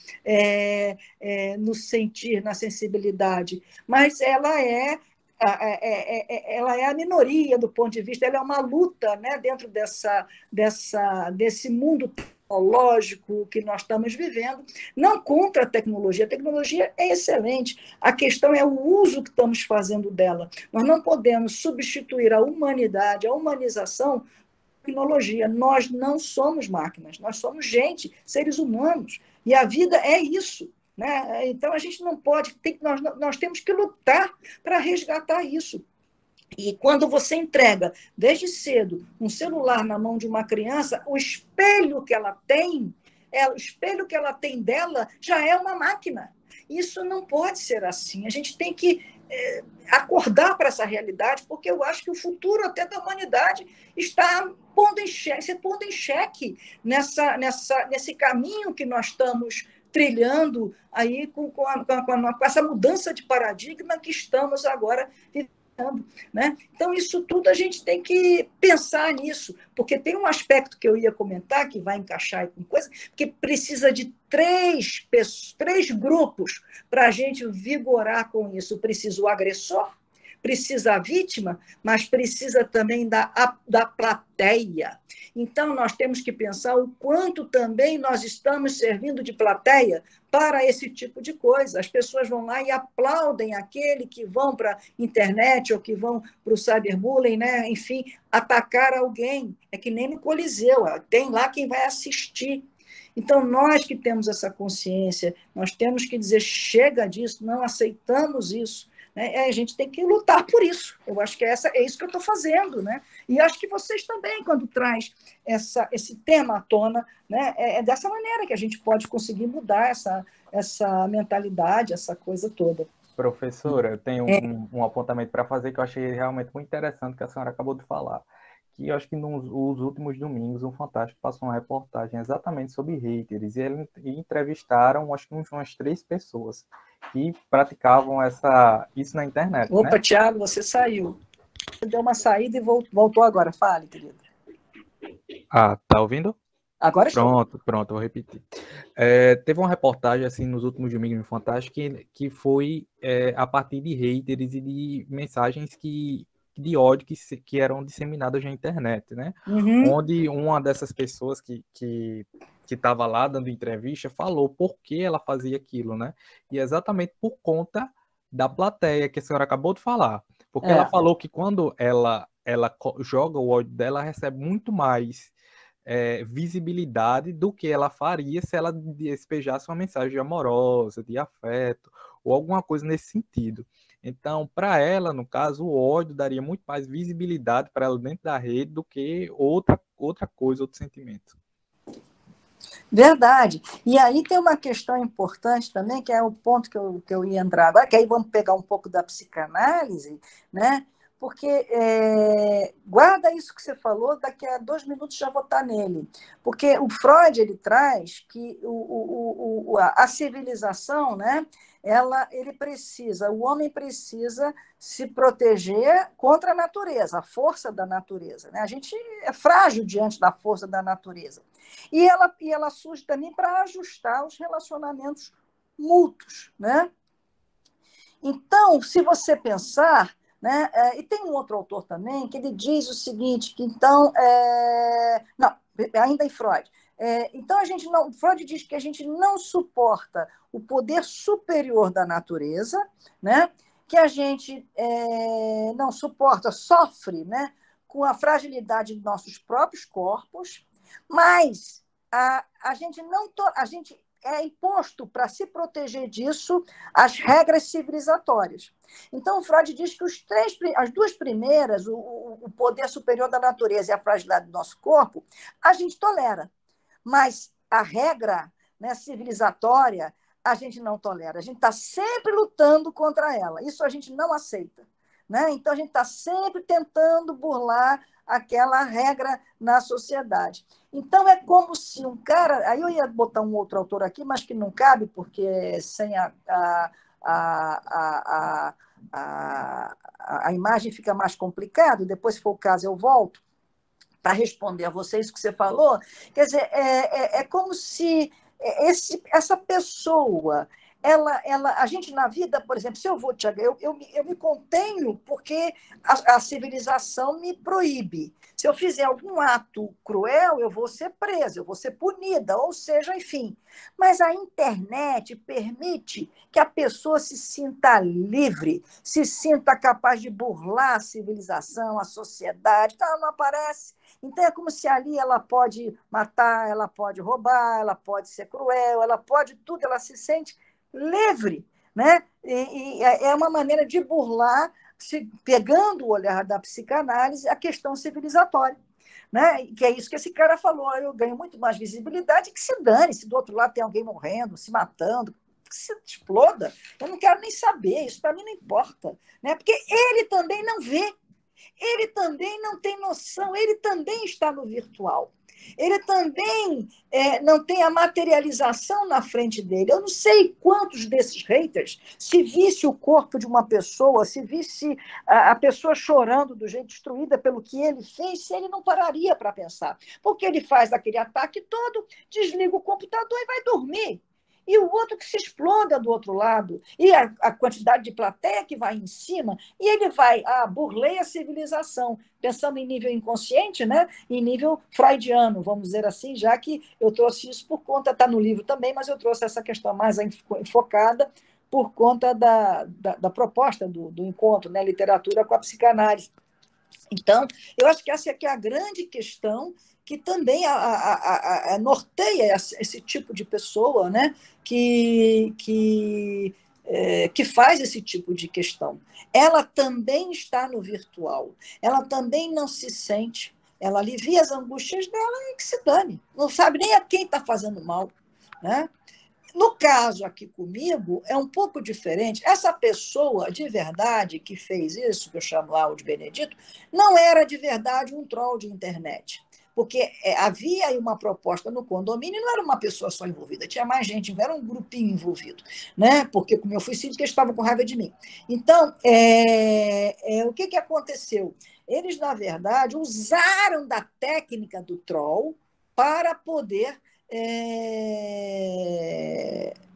no sentir, na sensibilidade, mas ela é a minoria do ponto de vista, ela é uma luta, né, dentro desse mundo tecnológico que nós estamos vivendo, não contra a tecnologia é excelente, a questão é o uso que estamos fazendo dela. Nós não podemos substituir a humanidade, a humanização, tecnologia. Nós não somos máquinas, nós somos gente, seres humanos, e a vida é isso. Né? Então, a gente não pode, nós temos que lutar para resgatar isso. E quando você entrega, desde cedo, um celular na mão de uma criança, o espelho que ela tem dela já é uma máquina. Isso não pode ser assim. A gente tem que acordar para essa realidade, porque eu acho que o futuro até da humanidade está se pondo em xeque nesse caminho que nós estamos trilhando aí com essa mudança de paradigma que estamos agora vivendo, né? Então, isso tudo a gente tem que pensar nisso, porque tem um aspecto que eu ia comentar, que vai encaixar aí com coisa, que precisa de três grupos para a gente vigorar com isso. Precisa o agressor, precisa a vítima, mas precisa também da plateia. Então, nós temos que pensar o quanto também nós estamos servindo de plateia para esse tipo de coisa. As pessoas vão lá e aplaudem aquele que vão para a internet ou que vão para o cyberbullying, né? Enfim, atacar alguém. É que nem no Coliseu, tem lá quem vai assistir. Então, nós que temos essa consciência, nós temos que dizer, chega disso, não aceitamos isso. Né? A gente tem que lutar por isso. Eu acho que é isso que eu estou fazendo. Né? E acho que vocês também, quando traz esse tema à tona, né? É dessa maneira que a gente pode conseguir mudar essa mentalidade, essa coisa toda. Professora, eu tenho um apontamento para fazer que eu achei realmente muito interessante que a senhora acabou de falar. Que eu acho que nos últimos domingos o Fantástico passou uma reportagem exatamente sobre haters e eles entrevistaram, acho que umas 3 pessoas que praticavam isso na internet. Opa, né? Tiago, você saiu. Você deu uma saída e voltou agora. Fale, querido. Tá ouvindo? Agora estou. Pronto, vou repetir. Teve uma reportagem assim nos últimos domingos no Fantástico que foi a partir de haters e de mensagens de ódio que eram disseminadas na internet, né? Uhum. Onde uma dessas pessoas que estava lá dando entrevista falou por que ela fazia aquilo, né? E exatamente por conta da plateia que a senhora acabou de falar. Porque ela falou que quando ela joga o ódio dela, ela recebe muito mais visibilidade do que ela faria se ela despejasse uma mensagem amorosa, de afeto, ou alguma coisa nesse sentido. Então, para ela, no caso, o ódio daria muito mais visibilidade para ela dentro da rede do que outra coisa, outro sentimento. Verdade. E aí tem uma questão importante também, que é o ponto que eu ia entrar agora, que aí vamos pegar um pouco da psicanálise, né? Porque guarda isso que você falou, daqui a 2 minutos já vou estar nele. Porque o Freud ele traz que a civilização, né? O homem precisa se proteger contra a natureza, a força da natureza. Né? A gente é frágil diante da força da natureza. E ela surge também para ajustar os relacionamentos mútuos. Né? Então, se você pensar, né, e tem um outro autor também que ele diz o seguinte, que então, não, ainda em Freud, então Freud diz que a gente não suporta o poder superior da natureza, né, que a gente não suporta, sofre, né, com a fragilidade dos nossos próprios corpos, mas a gente é imposto para se proteger disso as regras civilizatórias. Então, Freud diz que as 2 primeiras, o poder superior da natureza e a fragilidade do nosso corpo, a gente tolera. Mas a regra, né, civilizatória, a gente não tolera. A gente está sempre lutando contra ela. Isso a gente não aceita. Né? Então, a gente está sempre tentando burlar aquela regra na sociedade. Então, é como se um cara... Aí eu ia botar um outro autor aqui, mas que não cabe, porque sem a imagem fica mais complicado. Depois, se for o caso, eu volto para responder a vocês que você falou. Quer dizer, é como se essa pessoa... a gente na vida, por exemplo, se eu vou, Tiago, eu me contenho porque a civilização me proíbe. Se eu fizer algum ato cruel, eu vou ser presa, eu vou ser punida, ou seja, enfim. Mas a internet permite que a pessoa se sinta livre, se sinta capaz de burlar a civilização, a sociedade, então ela não aparece. Então é como se ali ela pode matar, ela pode roubar, ela pode ser cruel, ela pode tudo, ela se sente livre, né? E é uma maneira de burlar, pegando o olhar da psicanálise, a questão civilizatória. Né? Que é isso que esse cara falou, eu ganho muito mais visibilidade, que se dane, se do outro lado tem alguém morrendo, se matando, que se exploda, eu não quero nem saber, isso para mim não importa. Né? Porque ele também não vê, ele também não tem noção, ele também está no virtual. Ele também não tem a materialização na frente dele. Eu não sei quantos desses haters, se visse o corpo de uma pessoa, se visse a pessoa chorando do jeito destruída pelo que ele fez, se ele não pararia para pensar. Porque ele faz aquele ataque todo, desliga o computador e vai dormir. E o outro que se exploda do outro lado, e a quantidade de plateia que vai em cima, e ele vai, burlei a civilização, pensando em nível inconsciente, né? Em nível freudiano, vamos dizer assim, já que eu trouxe isso por conta, está no livro também, mas eu trouxe essa questão mais enfocada por conta da proposta do encontro, né? Literatura com a psicanálise. Então, eu acho que essa aqui é a grande questão que também norteia esse tipo de pessoa, né? que faz esse tipo de questão. Ela também está no virtual, ela também não se sente, ela alivia as angústias dela e que se dane, não sabe nem a quem está fazendo mal. Né? No caso aqui comigo, é um pouco diferente. Essa pessoa de verdade que fez isso, que eu chamo lá o de Benedito, não era de verdade um troll de internet. Porque havia aí uma proposta no condomínio, e não era uma pessoa só envolvida, tinha mais gente, era um grupinho envolvido, né? Porque, como eu fui síndico, eles estavam com raiva de mim. Então, o que aconteceu? Eles, na verdade, usaram da técnica do troll para poder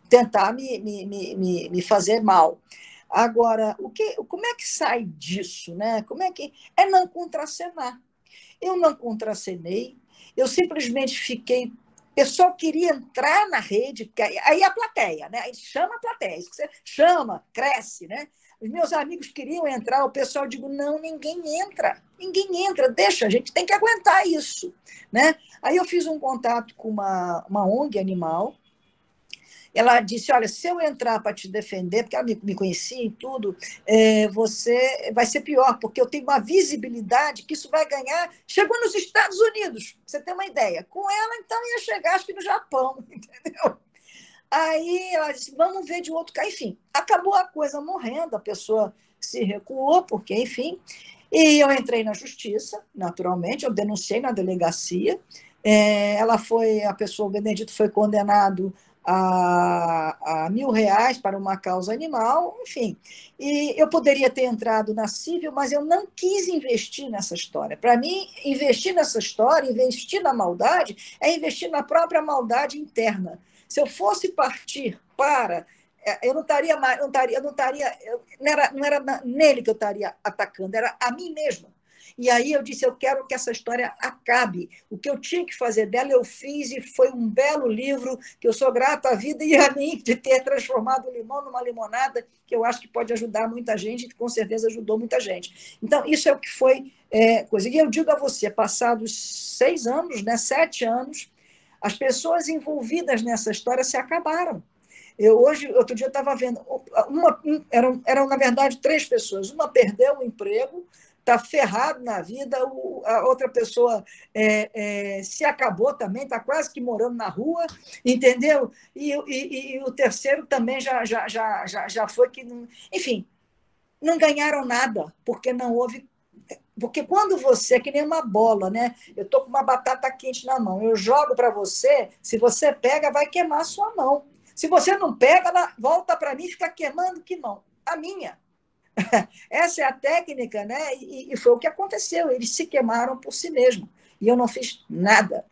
tentar me fazer mal. Agora, como é que sai disso? Né? Como é que é não contracenar? Eu não contracenei, eu simplesmente fiquei. O pessoal queria entrar na rede, porque aí a plateia, né? Aí chama a plateia, isso que você chama, cresce, né? Os meus amigos queriam entrar, o pessoal digo, não, ninguém entra, deixa, a gente tem que aguentar isso. Né? Aí eu fiz um contato com uma ONG animal, ela disse, olha, se eu entrar para te defender, porque ela me conhecia e tudo, você vai ser pior, porque eu tenho uma visibilidade que isso vai ganhar. Chegou nos Estados Unidos, pra você ter uma ideia. Com ela, então, ia chegar, acho que no Japão, entendeu? Aí ela disse, vamos ver de outro cara. Enfim, acabou a coisa morrendo, a pessoa se recuou, porque, enfim, e eu entrei na justiça, naturalmente, eu denunciei na delegacia, a pessoa, o Benedito foi condenado a R$ 1.000 para uma causa animal, enfim. E eu poderia ter entrado na civil, mas eu não quis investir nessa história. Para mim, investir nessa história, investir na maldade, é investir na própria maldade interna. Se eu fosse partir para... Eu não estaria mais, não era nele que eu estaria atacando, era a mim mesma. E aí eu disse, eu quero que essa história acabe. O que eu tinha que fazer dela, eu fiz, e foi um belo livro, que eu sou grata à vida e a mim de ter transformado o limão numa limonada, que eu acho que pode ajudar muita gente, que com certeza ajudou muita gente. Então, isso é o que foi coisa. E eu digo a você, passados 6 anos, 7 anos, as pessoas envolvidas nessa história se acabaram. Outro dia, eu estava vendo, eram, na verdade, 3 pessoas. Uma perdeu o emprego, está ferrado na vida, a outra pessoa se acabou também, está quase que morando na rua, entendeu? E o terceiro também já foi que... Enfim, não ganharam nada, porque não houve... Porque quando você, é que nem uma bola, né? Eu estou com uma batata quente na mão, eu jogo para você, se você pega, vai queimar a sua mão. Se você não pega, ela volta para mim e fica queimando que mão? A minha. Essa é a técnica, né? E foi o que aconteceu. Eles se queimaram por si mesmos. E eu não fiz nada.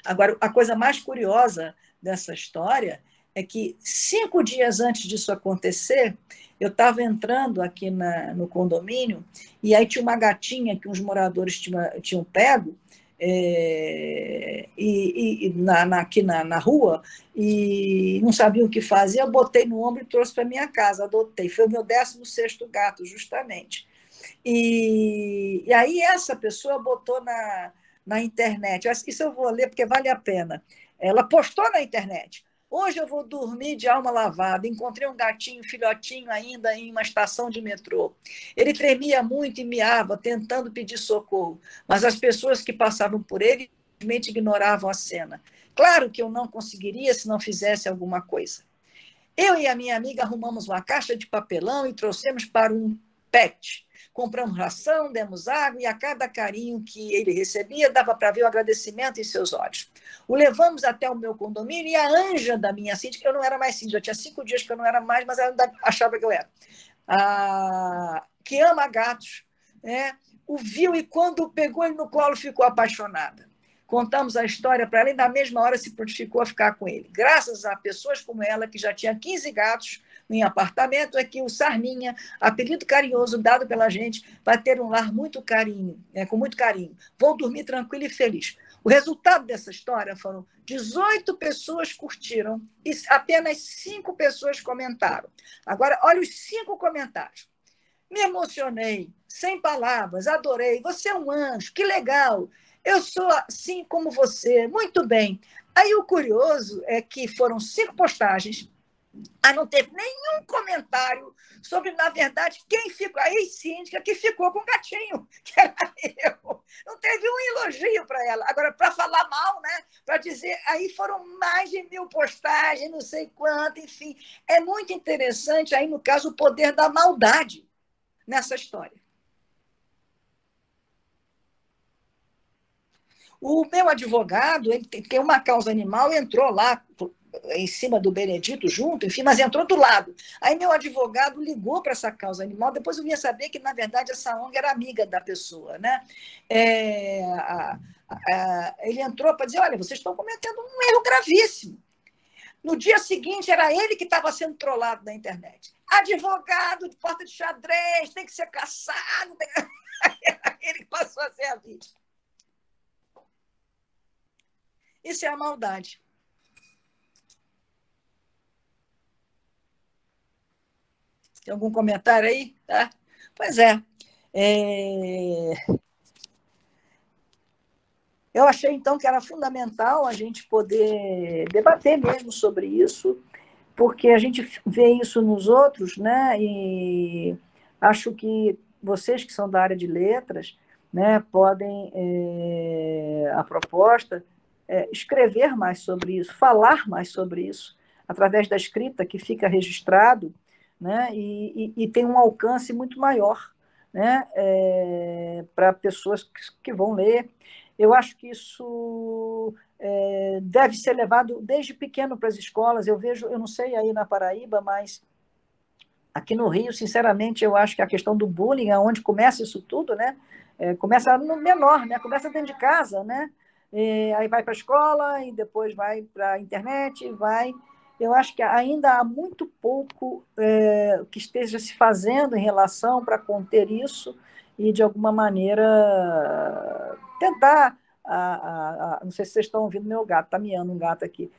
Agora, a coisa mais curiosa dessa história é que 5 dias antes disso acontecer, eu estava entrando aqui no condomínio e aí tinha uma gatinha que uns moradores tinham pego aqui na rua e não sabia o que fazer, eu botei no ombro e trouxe para minha casa, adotei. Foi o meu 16º gato, justamente. E aí essa pessoa botou na internet, isso eu vou ler porque vale a pena. Ela postou na internet. Hoje eu vou dormir de alma lavada. Encontrei um gatinho, filhotinho ainda, em uma estação de metrô. Ele tremia muito e miava, tentando pedir socorro, mas as pessoas que passavam por ele simplesmente ignoravam a cena. Claro que eu não conseguiria se não fizesse alguma coisa. Eu e a minha amiga arrumamos uma caixa de papelão e trouxemos para um pet. Compramos ração, demos água e a cada carinho que ele recebia dava para ver o agradecimento em seus olhos. O levamos até o meu condomínio e a Anja da minha síndica, eu não era mais síndica, já tinha 5 dias que eu não era mais, mas ela ainda achava que eu era, que ama gatos, né? O viu e quando pegou ele no colo ficou apaixonada. Contamos a história para ela e na mesma hora se prontificou a ficar com ele. Graças a pessoas como ela, que já tinha 15 gatos em apartamento, é que o Sarninha, apelido carinhoso dado pela gente, vai ter um lar muito carinho, com muito carinho. Vou dormir tranquilo e feliz. O resultado dessa história foram 18 pessoas curtiram e apenas 5 pessoas comentaram. Agora, olha os 5 comentários. Me emocionei, sem palavras, adorei. Você é um anjo, que legal. Eu sou assim como você, muito bem. Aí o curioso é que foram 5 postagens, não teve nenhum comentário sobre, na verdade, quem ficou, a ex-síndica que ficou com o gatinho, que era eu. Não teve um elogio para ela. Agora, para falar mal, né? Para dizer, aí foram mais de 1.000 postagens, não sei quanto, enfim. É muito interessante, aí, no caso, o poder da maldade nessa história. O meu advogado, ele tem uma causa animal, entrou lá em cima do Benedito junto, enfim, mas entrou do lado. Aí meu advogado ligou para essa causa animal, depois eu vinha saber que, na verdade, essa ONG era amiga da pessoa, né? Ele entrou para dizer, olha, vocês estão cometendo um erro gravíssimo. No dia seguinte, era ele que estava sendo trollado na internet. Advogado de porta de xadrez, tem que ser caçado. Ele que passou a ser a vítima. Isso é a maldade. Tem algum comentário aí? Tá? Pois é. Eu achei, então, que era fundamental a gente poder debater mesmo sobre isso, porque a gente vê isso nos outros, né? E acho que vocês que são da área de letras, né, podem, a proposta, escrever mais sobre isso, falar mais sobre isso, através da escrita que fica registrado, né, e tem um alcance muito maior, né, para pessoas que vão ler. Eu acho que isso deve ser levado desde pequeno para as escolas. Eu vejo, eu não sei aí na Paraíba, mas aqui no Rio, sinceramente, eu acho que a questão do bullying, aonde começa isso tudo, né? Começa no menor, né? Começa dentro de casa, né? Aí vai para a escola e depois vai para a internet, vai. Eu acho que ainda há muito pouco que esteja se fazendo em relação para conter isso e, de alguma maneira, tentar. Não sei se vocês estão ouvindo meu gato, está miando um gato aqui.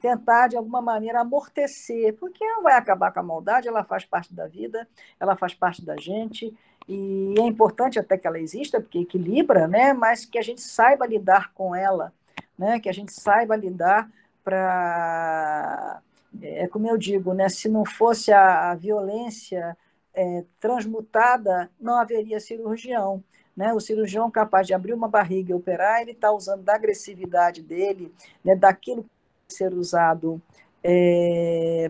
Tentar, de alguma maneira, amortecer, porque não vai acabar com a maldade, ela faz parte da vida, ela faz parte da gente, e é importante até que ela exista, porque equilibra, né? Mas que a gente saiba lidar com ela, né? Que a gente saiba lidar para... como eu digo, né? Se não fosse a violência transmutada, não haveria cirurgião. Né? O cirurgião capaz de abrir uma barriga e operar, ele está usando da agressividade dele, né? Daquilo ser usado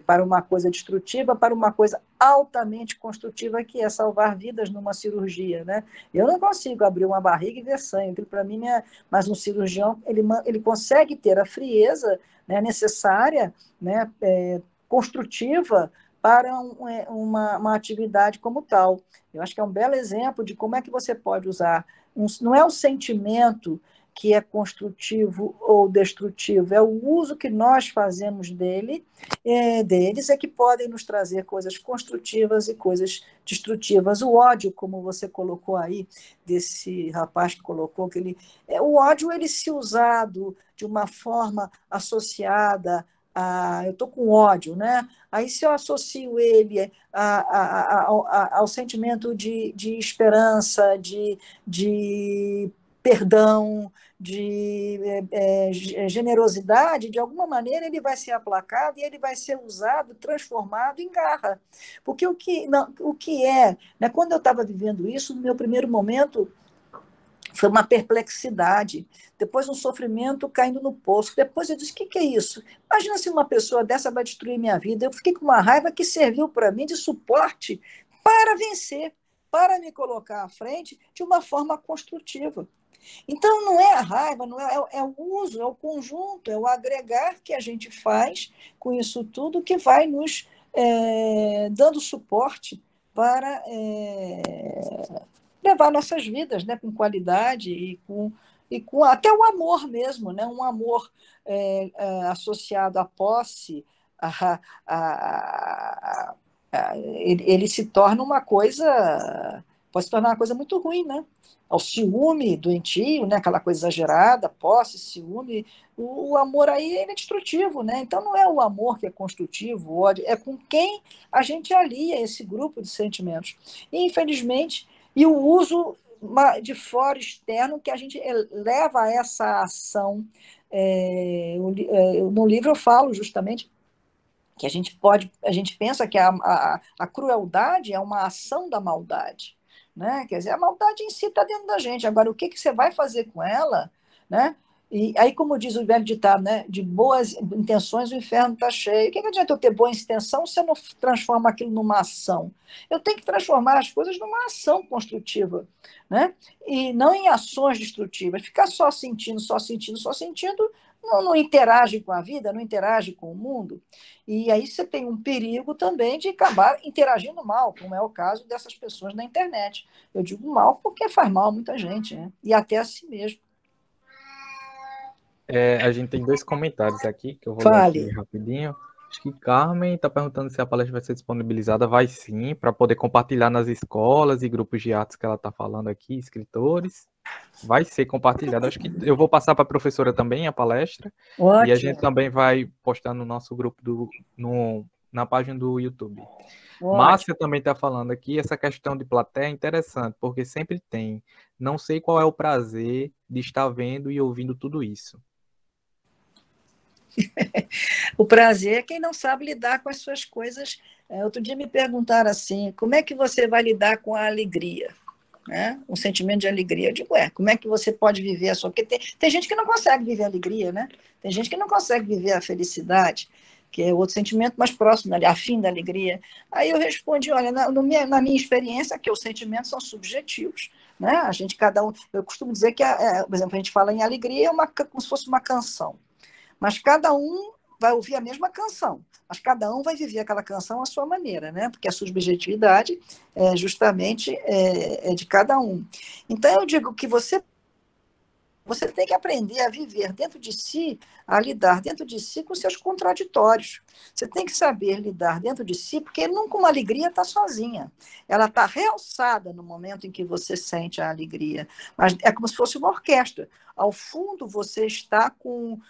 para uma coisa destrutiva, para uma coisa altamente construtiva, que é salvar vidas numa cirurgia, né? Eu não consigo abrir uma barriga e ver sangue, aquilo para mim é... Mas um cirurgião, ele consegue ter a frieza, né, necessária, né, construtiva, para uma atividade como tal. Eu acho que é um belo exemplo de como é que você pode usar... não é um sentimento que é construtivo ou destrutivo, é o uso que nós fazemos deles que podem nos trazer coisas construtivas e coisas destrutivas. O ódio, como você colocou aí, desse rapaz que colocou, o ódio, ele se usado de uma forma associada eu estou com ódio, né? Aí, se eu associo ele ao sentimento de esperança, de perdão, de generosidade, de alguma maneira ele vai ser aplacado e ele vai ser usado, transformado em garra. Porque o que é, né, quando eu estava vivendo isso, no meu primeiro momento, foi uma perplexidade, depois um sofrimento caindo no poço. Depois eu disse, o que é isso? Imagina se uma pessoa dessa vai destruir minha vida. Eu fiquei com uma raiva que serviu para mim de suporte para vencer, para me colocar à frente de uma forma construtiva. Então, não é a raiva, não é o uso, é o conjunto, é o agregar que a gente faz com isso tudo que vai nos dando suporte para levar nossas vidas, né, com qualidade e com até o amor mesmo, né, um amor associado à posse, ele se torna uma coisa, pode se tornar uma coisa muito ruim, né? Ao ciúme doentio, né? Aquela coisa exagerada, posse, ciúme, o amor aí ele é destrutivo, né? Então não é o amor que é construtivo, o ódio, é com quem a gente alia esse grupo de sentimentos. E, infelizmente, e o uso de fora, externo, que a gente leva a essa ação. No livro eu falo justamente que a gente pensa que a crueldade é uma ação da maldade, né? Quer dizer, a maldade em si está dentro da gente. Agora, o que você vai fazer com ela, né? E aí, como diz o velho ditado, né? De boas intenções o inferno está cheio. O que adianta eu ter boa intenção se eu não transformo aquilo numa ação? Eu tenho que transformar as coisas numa ação construtiva, né? E não em ações destrutivas. Ficar só sentindo, não interage com a vida, não interage com o mundo. E aí você tem um perigo também de acabar interagindo mal, como é o caso dessas pessoas na internet. Eu digo mal porque faz mal a muita gente, né? E até a si mesmo. A gente tem 2 comentários aqui, que eu vou Fale. ler aqui rapidinho. Acho que Carmen está perguntando se a palestra vai ser disponibilizada. Vai sim, para poder compartilhar nas escolas e grupos de artes que ela está falando aqui, escritores. Vai ser compartilhado. Acho que eu vou passar para a professora também a palestra. Ótimo. E a gente também vai postar no nosso grupo no na página do YouTube. Ótimo. Márcia também está falando aqui, essa questão de plateia é interessante, porque sempre tem. Não sei qual é o prazer de estar vendo e ouvindo tudo isso. O prazer é quem não sabe lidar com as suas coisas. Outro dia me perguntaram assim, como é que você vai lidar com a alegria? Né? Um sentimento de alegria. Eu digo, como é que você pode viver a sua... Porque tem gente que não consegue viver a alegria, né? Tem gente que não consegue viver a felicidade, que é outro sentimento mais próximo, afim da alegria. Aí eu respondi, olha, na minha experiência, que os sentimentos são subjetivos, né? A gente, cada um... Eu costumo dizer que, por exemplo, a gente fala em alegria como se fosse uma canção. Mas cada um vai ouvir a mesma canção, mas cada um vai viver aquela canção à sua maneira, né? Porque a subjetividade justamente é de cada um. Então, eu digo que você tem que aprender a viver dentro de si, a lidar dentro de si com seus contraditórios. Você tem que saber lidar dentro de si, porque nunca uma alegria está sozinha. Ela está realçada no momento em que você sente a alegria. Mas é como se fosse uma orquestra. Ao fundo, você está com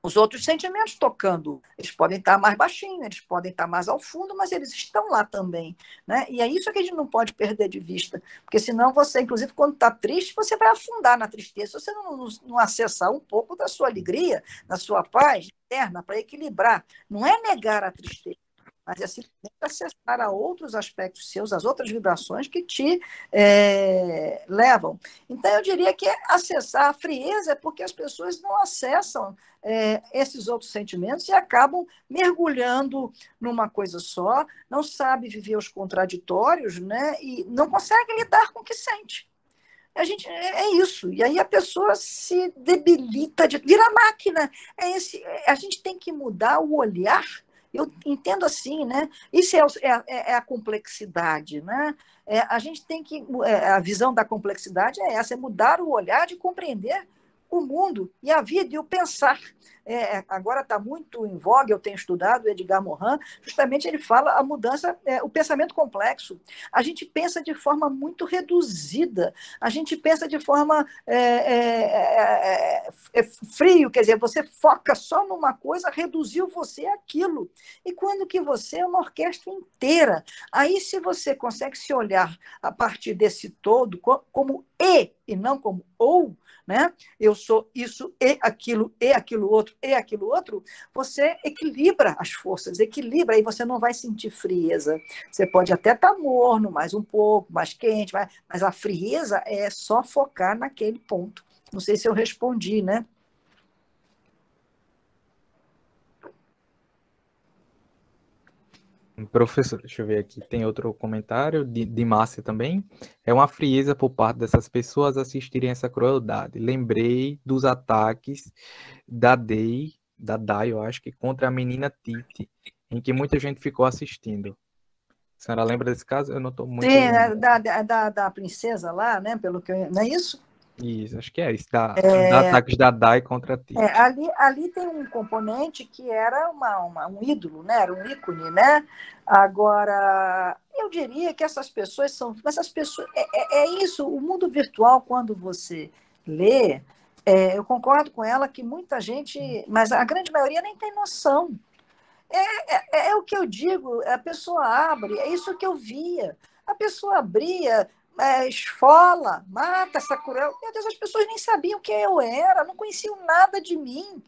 os outros sentimentos tocando. Eles podem estar mais baixinho, eles podem estar mais ao fundo, mas eles estão lá também. Né? E é isso que a gente não pode perder de vista, porque senão você, inclusive, quando está triste, você vai afundar na tristeza, se você não acessar um pouco da sua alegria, da sua paz interna, para equilibrar. Não é negar a tristeza, mas é simplesmente acessar a outros aspectos seus, as outras vibrações que te levam. Então, eu diria que acessar a frieza é porque as pessoas não acessam esses outros sentimentos e acabam mergulhando numa coisa só, não sabe viver os contraditórios, né? E não consegue lidar com o que sente. É isso. E aí a pessoa se debilita, vira máquina. A gente tem que mudar o olhar. Eu entendo assim, né? Isso é a complexidade, né? A gente tem que... a visão da complexidade é essa, é mudar o olhar de compreender o mundo e a vida e o pensar. Agora está muito em voga, eu tenho estudado o Edgar Morin, justamente ele fala a mudança, o pensamento complexo. A gente pensa de forma muito reduzida, a gente pensa de forma frio, quer dizer, você foca só numa coisa, reduziu você àquilo. E quando que você é uma orquestra inteira? Aí, se você consegue se olhar a partir desse todo como e não como ou, né? Eu sou isso e aquilo outro, você equilibra as forças, equilibra, aí você não vai sentir frieza. Você pode até estar morno, mais um pouco, mais quente, mas a frieza é só focar naquele ponto. Não sei se eu respondi, né? Professor, deixa eu ver aqui, tem outro comentário de Márcia também. É uma frieza por parte dessas pessoas assistirem essa crueldade. Lembrei dos ataques da Dai, eu acho que contra a menina Titi, em que muita gente ficou assistindo. A senhora lembra desse caso? Eu não estou muito... Sim, da princesa lá, né? Pelo que não é isso? Isso, acho que é isso, da ataques da Dai contra a Titi. Ali tem um componente que era um ídolo, né? Era um ícone, né? Agora, eu diria que essas pessoas são... Essas pessoas, é isso, o mundo virtual, quando você lê, eu concordo com ela que muita gente, mas a grande maioria nem tem noção. É o que eu digo, a pessoa abre, é isso que eu via. A pessoa abria, esfola, mata essa cruel. Meu Deus, as pessoas nem sabiam quem eu era, não conheciam nada de mim.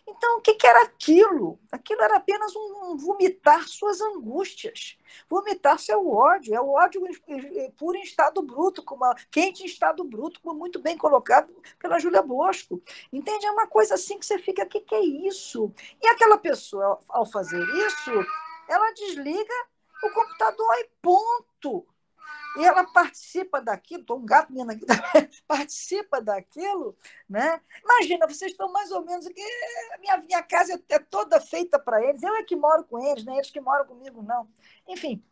Então, o que era aquilo? Aquilo era apenas um vomitar suas angústias, vomitar seu ódio. É o ódio puro em estado bruto, quente em estado bruto, como muito bem colocado pela Júlia Bosco. Entende? É uma coisa assim que você fica, o que é isso? E aquela pessoa, ao fazer isso, ela desliga o computador e ponto. E ela participa daquilo, estou um gato menino aqui, participa daquilo, né? Imagina, vocês estão mais ou menos aqui, minha casa é toda feita para eles, eu é que moro com eles, não é eles que moram comigo, não. Enfim,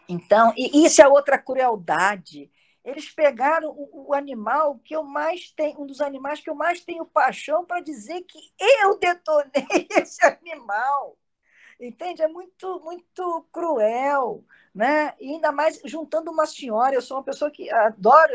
então, e isso é outra crueldade. Eles pegaram o animal que eu mais tenho, um dos animais que eu mais tenho paixão para dizer que eu detonei esse animal. Entende? É muito, muito cruel. né? E ainda mais juntando uma senhora. Eu sou uma pessoa que adoro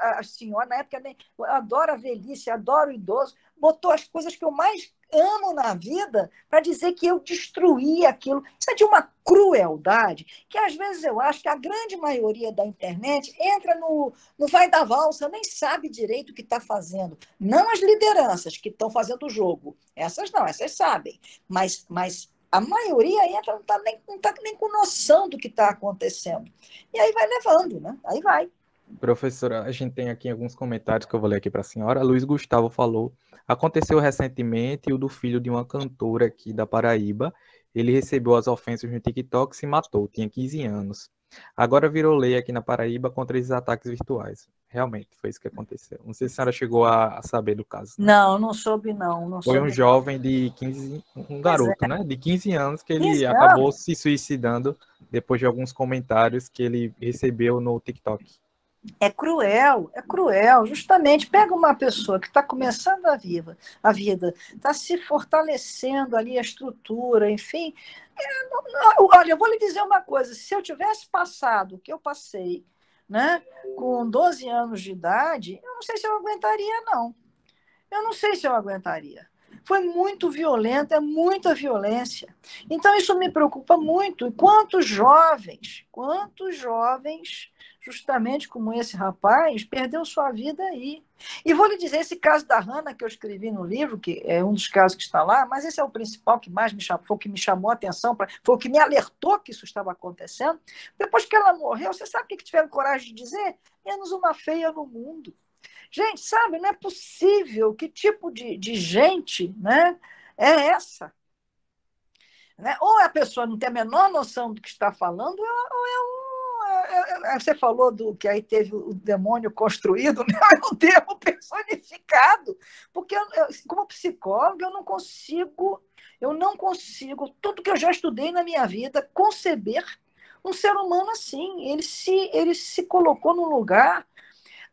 a senhora, na época eu adoro a velhice, adoro o idoso. Botou as coisas que eu mais amo na vida para dizer que eu destruí aquilo. Isso é de uma crueldade que às vezes eu acho que a grande maioria da internet entra no vai da valsa, nem sabe direito o que está fazendo. Não as lideranças que estão fazendo o jogo. Essas não, essas sabem. Mas a maioria entra, não tá nem com noção do que está acontecendo. E aí vai levando, né? Aí vai. Professora, a gente tem aqui alguns comentários que eu vou ler aqui para a senhora. Luiz Gustavo falou: aconteceu recentemente o do filho de uma cantora aqui da Paraíba. Ele recebeu as ofensas no TikTok e se matou, tinha 15 anos. Agora virou lei aqui na Paraíba contra esses ataques virtuais. Realmente, foi isso que aconteceu. Não sei se a senhora chegou a saber do caso. Né? Não soube, não. Foi um jovem de 15, um garoto, né? De 15 anos, que ele acabou se suicidando depois de alguns comentários que ele recebeu no TikTok. É cruel. Justamente, pega uma pessoa que está começando a vida, está se fortalecendo ali a estrutura, enfim. Olha, eu vou lhe dizer uma coisa: se eu tivesse passado o que eu passei, né, com 12 anos de idade, eu não sei se eu aguentaria, não. Eu não sei se eu aguentaria. Foi muito violento, é muita violência. Então, isso me preocupa muito. E quantos jovens, justamente como esse rapaz, perdeu sua vida aí. E vou lhe dizer, esse caso da Hannah, que eu escrevi no livro, que é um dos casos que está lá, mas esse é o principal que mais me chamou, foi o que me chamou a atenção, foi o que me alertou que isso estava acontecendo. Depois que ela morreu, você sabe o que tiveram coragem de dizer? Menos uma feia no mundo. Gente, sabe, não é possível. Que tipo de gente, né, é essa? Né? Ou a pessoa não tem a menor noção do que está falando, você falou do que aí teve o demônio construído, né? É um termo personificado. Porque como psicóloga, eu não consigo, tudo que eu já estudei na minha vida, conceber um ser humano assim. Ele se colocou num lugar.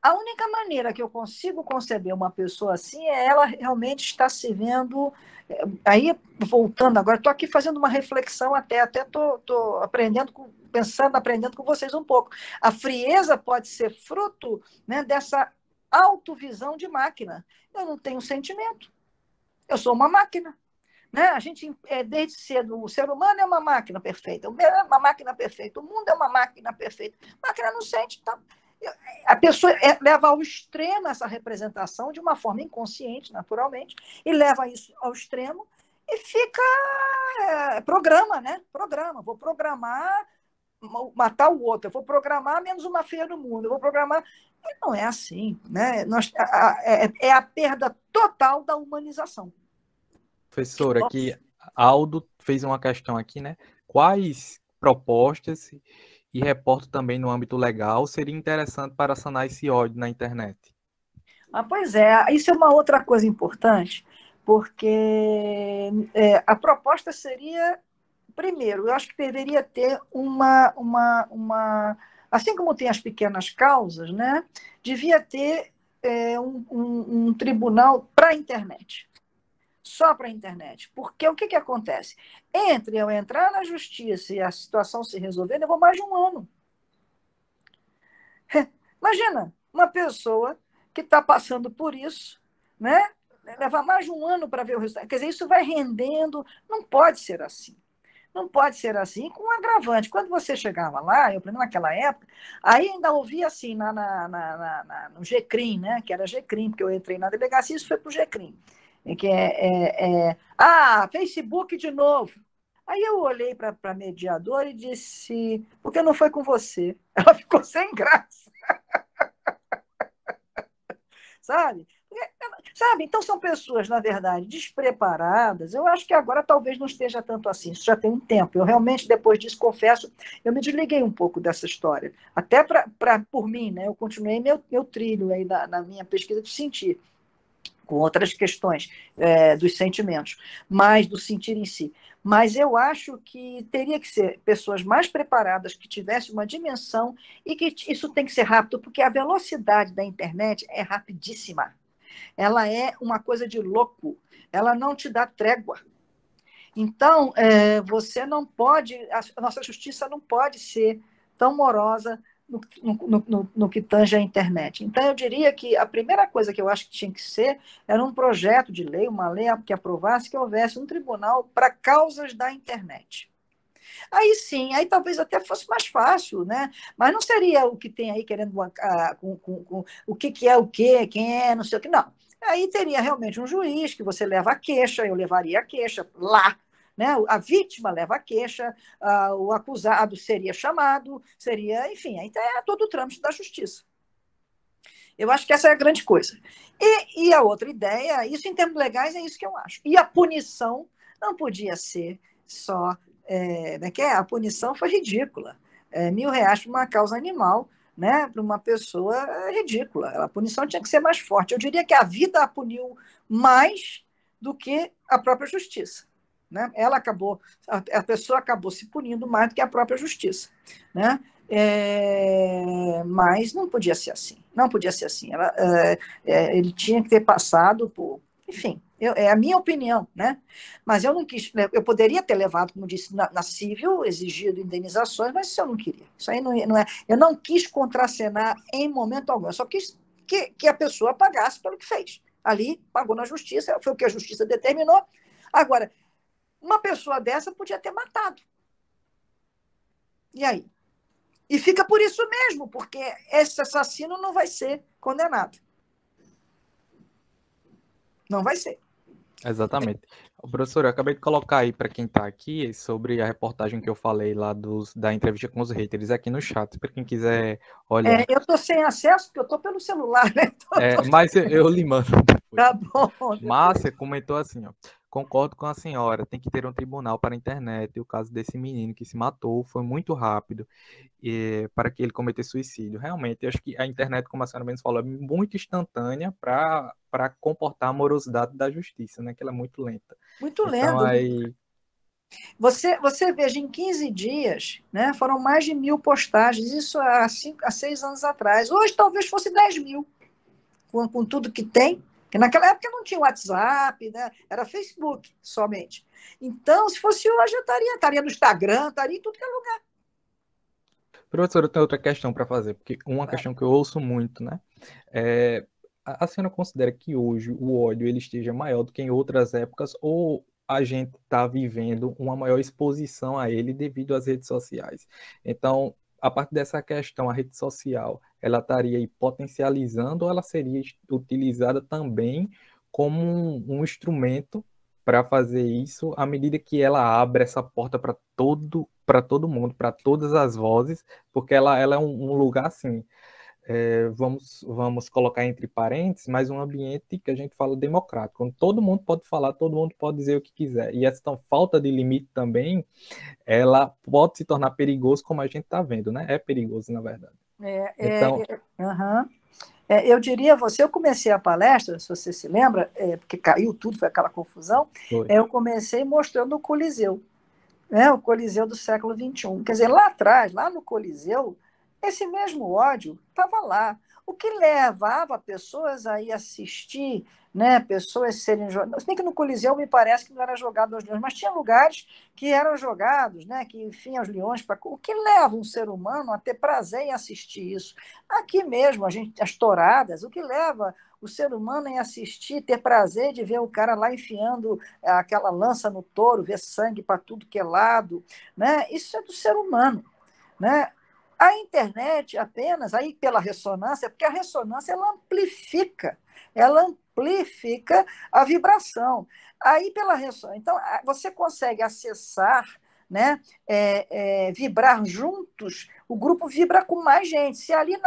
A única maneira que eu consigo conceber uma pessoa assim é ela realmente estar se vendo. Aí, voltando agora, estou aqui fazendo uma reflexão, até estou aprendendo, aprendendo com vocês um pouco. A frieza pode ser fruto, né, dessa autovisão de máquina. Eu não tenho sentimento. Eu sou uma máquina. Né? A gente, desde cedo, o ser humano é uma máquina perfeita, é uma máquina perfeita, o mundo é uma máquina perfeita. A máquina não sente, então. A pessoa leva ao extremo essa representação de uma forma inconsciente, naturalmente, e leva isso ao extremo e fica programa, né? Vou programar matar o outro, eu vou programar menos uma feia no mundo, eu vou programar. E não é assim, né? É a perda total da humanização. Professora, aqui Aldo fez uma questão aqui, né? Quais propostas e reporto também no âmbito legal seria interessante para sanar esse ódio na internet? Pois é, isso é uma outra coisa importante, porque a proposta seria, primeiro, eu acho que deveria ter assim como tem as pequenas causas, né, devia ter um tribunal para a internet. Só para a internet. Porque o que acontece? Entre eu entrar na justiça e a situação se resolver, levou mais de um ano. Imagina, uma pessoa que está passando por isso, né? Levar mais de um ano para ver o resultado. Quer dizer, isso vai rendendo. Não pode ser assim. Não pode ser assim, com um agravante. Quando você chegava lá, eu naquela época, aí ainda ouvia assim no GCRIM, né? Que era GCRIM, porque eu entrei na delegacia, isso foi para o GCRIM. Que Facebook de novo. Aí eu olhei para a mediadora e disse, por que não foi com você? Ela ficou sem graça. Sabe? Então são pessoas, na verdade, despreparadas. Eu acho que agora talvez não esteja tanto assim, isso já tem um tempo. Eu realmente, depois disso, confesso, eu me desliguei um pouco dessa história. Até por mim, né? Eu continuei meu trilho aí na minha pesquisa de sentir, com outras questões dos sentimentos, mais do sentir em si. Mas eu acho que teria que ser pessoas mais preparadas, que tivessem uma dimensão, e que isso tem que ser rápido, porque a velocidade da internet é rapidíssima. Ela é uma coisa de louco. Ela não te dá trégua. Então, você não pode, a nossa justiça não pode ser tão morosa no que tange a internet. Então, eu diria que a primeira coisa que eu acho que tinha que ser era um projeto de lei, uma lei que aprovasse que houvesse um tribunal para causas da internet. Aí sim, aí talvez até fosse mais fácil, né? Mas não seria o que tem aí querendo com o que é o quê, quem é, não sei o que, não. Aí teria realmente um juiz que você leva a queixa, eu levaria a queixa lá, né? A vítima leva a queixa, o acusado seria chamado, seria, enfim, aí é todo o trâmite da justiça. Eu acho que essa é a grande coisa. E a outra ideia, isso em termos legais, é isso que eu acho. E a punição não podia ser só. A punição foi ridícula. R$1.000 para uma causa animal, né? Para uma pessoa ridícula. A punição tinha que ser mais forte. Eu diria que a vida a puniu mais do que a própria justiça. Né? A pessoa acabou se punindo mais do que a própria justiça. Né? Mas não podia ser assim. Não podia ser assim. Ele tinha que ter passado por. Enfim, é a minha opinião, né? Mas eu não quis. Eu poderia ter levado, como disse, na civil, exigido indenizações, mas isso eu não queria. Isso aí não é. Eu não quis contracenar em momento algum. Eu só quis que a pessoa pagasse pelo que fez. Ali, pagou na justiça, foi o que a justiça determinou. Agora, uma pessoa dessa podia ter matado. E aí? E fica por isso mesmo, porque esse assassino não vai ser condenado. Não vai ser. Exatamente. Professor, eu acabei de colocar aí para quem está aqui sobre a reportagem que eu falei lá da entrevista com os haters aqui no chat, para quem quiser olhar. Eu estou sem acesso, porque eu estou pelo celular, né? Mas eu lhe mando depois. Tá bom. Márcia comentou assim, ó. Concordo com a senhora, tem que ter um tribunal para a internet. E o caso desse menino que se matou foi muito rápido para que ele cometesse suicídio. Realmente, eu acho que a internet, como a senhora mesmo falou, é muito instantânea para comportar a morosidade da justiça, né? Que ela é muito lenta. Muito então, lento. aí... Você veja, em 15 dias, né, foram mais de 1.000 postagens, isso há 6 anos atrás. Hoje talvez fosse 10.000, com tudo que tem. Porque naquela época não tinha WhatsApp, né? Era Facebook somente. Então, se fosse hoje, eu estaria no Instagram, estaria em tudo que é lugar. Professor, eu tenho outra questão para fazer, porque uma questão que eu ouço muito, né? A senhora considera que hoje o ódio ele esteja maior do que em outras épocas, ou a gente está vivendo uma maior exposição a ele devido às redes sociais? Então, a partir dessa questão, a rede social, ela estaria aí potencializando ou ela seria utilizada também como um instrumento para fazer isso à medida que ela abre essa porta para todo mundo, para todas as vozes, porque ela é um lugar assim, vamos colocar entre parênteses, mas um ambiente que a gente fala democrático, onde todo mundo pode falar, todo mundo pode dizer o que quiser. E essa falta de limite também, ela pode se tornar perigoso, como a gente está vendo, né? É perigoso, na verdade. Eu diria a você, eu comecei a palestra, se você se lembra, porque caiu tudo, foi aquela confusão, eu comecei mostrando o Coliseu, né, o Coliseu do século XXI. Quer dizer, lá atrás, lá no Coliseu, esse mesmo ódio estava lá. O que levava pessoas a ir assistir, né, pessoas serem jogadas. Se bem que no Coliseu me parece que não era jogado aos leões, mas tinha lugares que eram jogados, né, que enfim, aos leões. O que leva um ser humano a ter prazer em assistir isso? Aqui mesmo, as touradas, o que leva o ser humano em assistir, ter prazer de ver o cara lá enfiando aquela lança no touro, ver sangue para tudo que é lado, né? Isso é do ser humano, né? A internet apenas, aí pela ressonância, porque a ressonância ela amplifica a vibração. Aí pela ressonância, então você consegue acessar, né, vibrar juntos, o grupo vibra com mais gente. Se ali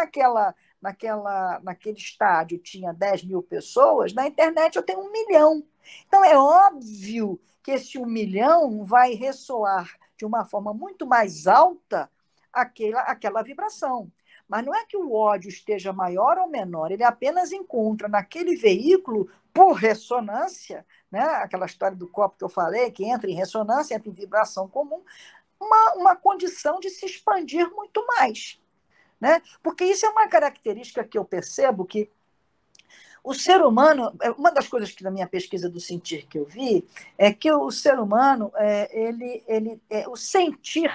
naquele estádio tinha 10.000 pessoas, na internet eu tenho 1 milhão. Então é óbvio que esse 1 milhão vai ressoar de uma forma muito mais alta aquela vibração. Mas não é que o ódio esteja maior ou menor, ele apenas encontra naquele veículo, por ressonância, né? Aquela história do copo que eu falei, que entra em ressonância, entra em vibração comum, uma condição de se expandir muito mais. Né? Porque isso é uma característica que eu percebo que O ser humano, uma das coisas que na minha pesquisa do sentir que eu vi, é que o ser humano, o sentir.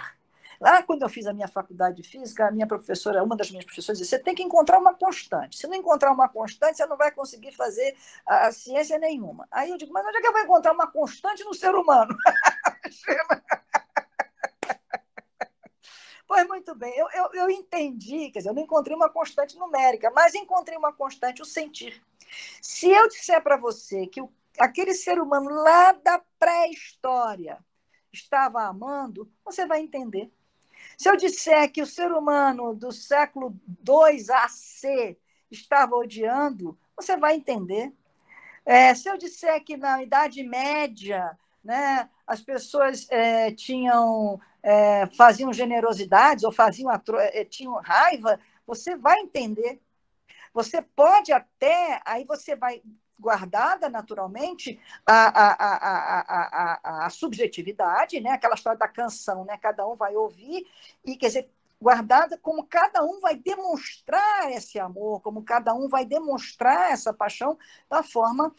Lá, quando eu fiz a minha faculdade de física, a minha professora, uma das minhas professoras, disse: você tem que encontrar uma constante. Se não encontrar uma constante, você não vai conseguir fazer a ciência nenhuma. Aí eu digo: mas onde é que eu vou encontrar uma constante no ser humano? Pois muito bem, eu entendi, quer dizer, eu não encontrei uma constante numérica, mas encontrei uma constante, o sentir. Se eu disser para você que aquele ser humano lá da pré-história estava amando, você vai entender. Se eu disser que o ser humano do século II AC estava odiando, você vai entender. Se eu disser que na Idade Média, né, as pessoas faziam generosidades ou tinham raiva, você vai entender. Você pode até, aí você vai guardada naturalmente a subjetividade, né? Aquela história da canção, né? Cada um vai ouvir e, quer dizer, guardada como cada um vai demonstrar esse amor, como cada um vai demonstrar essa paixão da forma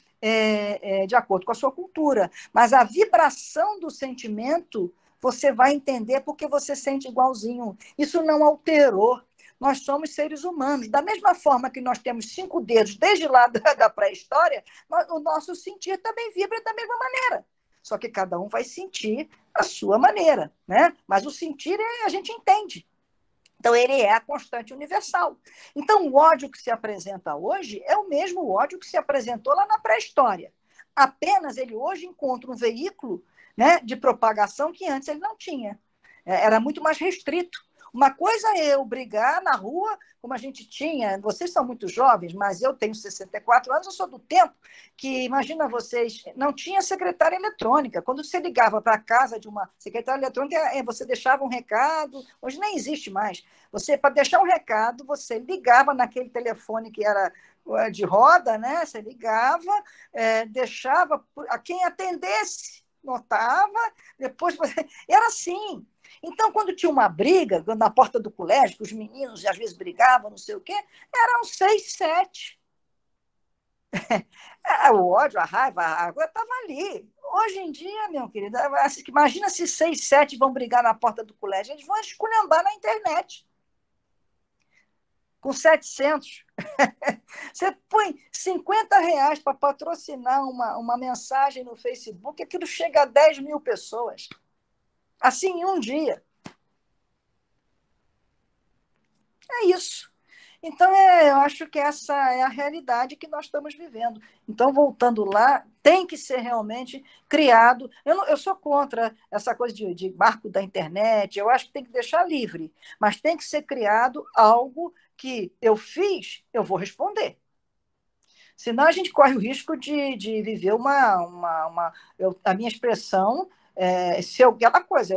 de acordo com a sua cultura. Mas a vibração do sentimento você vai entender porque você sente igualzinho. Isso não alterou. Nós somos seres humanos. Da mesma forma que nós temos 5 dedos desde lá da pré-história, o nosso sentir também vibra da mesma maneira. Só que cada um vai sentir a sua maneira, né? Mas o sentir a gente entende. Então, ele é a constante universal. Então, o ódio que se apresenta hoje é o mesmo ódio que se apresentou lá na pré-história. Apenas ele hoje encontra um veículo, né, de propagação que antes ele não tinha. Era muito mais restrito. Uma coisa é eu brigar na rua, como a gente tinha, vocês são muito jovens, mas eu tenho 64 anos, eu sou do tempo que, imagina vocês, não tinha secretária eletrônica. Quando você ligava para a casa de uma secretária eletrônica, você deixava um recado, hoje nem existe mais. Para deixar um recado, você ligava naquele telefone que era de roda, né? Você ligava, deixava a quem atendesse, notava, depois era assim. Então, quando tinha uma briga na porta do colégio, que os meninos às vezes brigavam, não sei o quê, eram 6, 7. O ódio, a raiva, a água estava ali. Hoje em dia, meu querido, imagina se 6, 7 vão brigar na porta do colégio, eles vão esculhambar na internet. Com 700. Você põe R$50 para patrocinar uma mensagem no Facebook, aquilo chega a 10 mil pessoas. Assim, em um dia. É isso. Então, eu acho que essa é a realidade que nós estamos vivendo. Então, voltando lá, tem que ser realmente criado. Eu sou contra essa coisa de marco da internet, eu acho que tem que deixar livre, mas tem que ser criado algo que eu fiz, eu vou responder. Senão, a gente corre o risco de viver a minha expressão. Aquela coisa,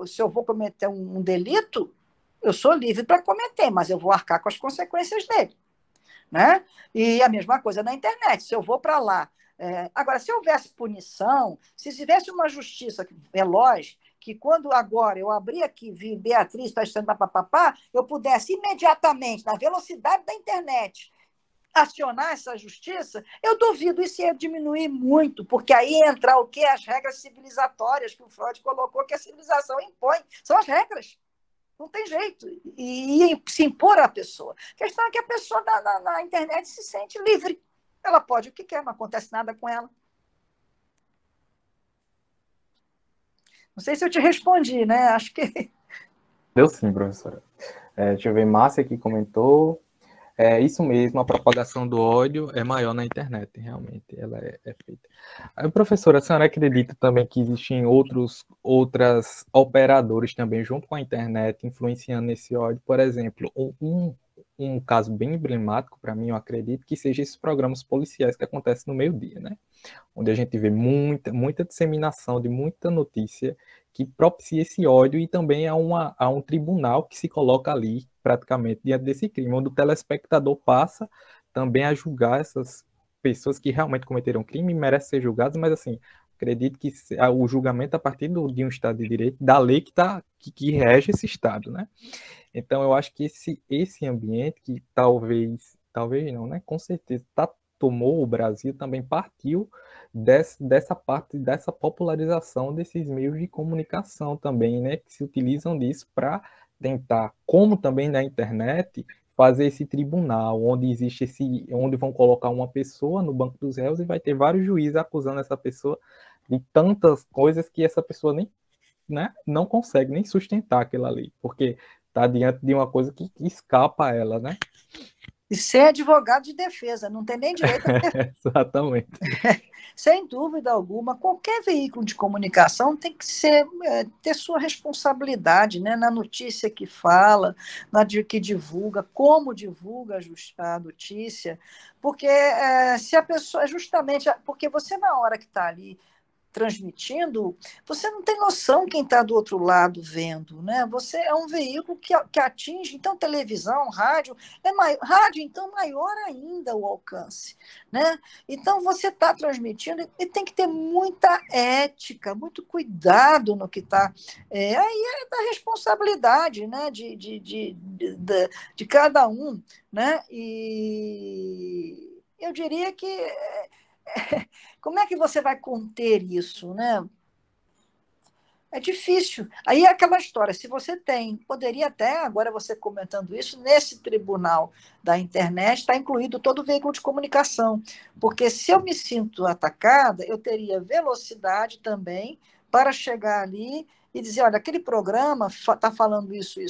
se eu vou cometer um delito, eu sou livre para cometer, mas eu vou arcar com as consequências dele, né? E a mesma coisa na internet, se eu vou para lá. Agora, se houvesse punição, se tivesse uma justiça veloz, que quando agora eu abri aqui, vi Beatriz está estando papapá, eu pudesse imediatamente, na velocidade da internet, acionar essa justiça, eu duvido isso ia diminuir muito, porque aí entra o quê? As regras civilizatórias que o Freud colocou, que a civilização impõe. São as regras. Não tem jeito. E se impor à pessoa. A questão é que a pessoa na internet se sente livre. Ela pode o que quer, não acontece nada com ela. Não sei se eu te respondi, né? Acho que... Deu sim, professora. Deixa eu ver, Márcia que comentou. Isso mesmo, a propagação do ódio é maior na internet, realmente, ela é feita. Aí, professora, a senhora acredita também que existem outras operadores também, junto com a internet, influenciando esse ódio? Por exemplo, um caso bem emblemático para mim, eu acredito, que seja esses programas policiais que acontecem no meio-dia, né? Onde a gente vê muita disseminação de muita notícia que propicia esse ódio, e também há um tribunal que se coloca ali, praticamente, diante desse crime, onde o telespectador passa também a julgar essas pessoas que realmente cometeram crime e merecem ser julgadas, mas assim, acredito que o julgamento a partir de um Estado de Direito, da lei que rege esse Estado, né? Então, eu acho que esse ambiente que talvez não, né? Com certeza, está tomou o Brasil também partiu dessa parte, dessa popularização desses meios de comunicação também, né, que se utilizam disso para tentar, como também na internet, fazer esse tribunal, onde vão colocar uma pessoa no banco dos réus e vai ter vários juízes acusando essa pessoa de tantas coisas que essa pessoa nem, né, não consegue nem sustentar aquela lei, porque está diante de uma coisa que escapa a ela, né? E ser advogado de defesa, não tem nem direito a defesa. Exatamente. Sem dúvida alguma, qualquer veículo de comunicação tem que ter sua responsabilidade, né, na notícia que fala, que divulga, como divulga a notícia, porque se a pessoa, justamente, porque você na hora que está ali transmitindo, você não tem noção quem está do outro lado vendo, né? Você é um veículo que atinge, então televisão, rádio, rádio, então maior ainda o alcance, né? Então você está transmitindo e tem que ter muita ética, muito cuidado no que está. Aí é da responsabilidade, né? de cada um, né? E eu diria que como é que você vai conter isso, né? É difícil. Aí é aquela história, se você poderia até, agora você comentando isso, nesse tribunal da internet está incluído todo o veículo de comunicação, porque se eu me sinto atacada, eu teria velocidade também para chegar ali e dizer, olha, aquele programa está falando isso,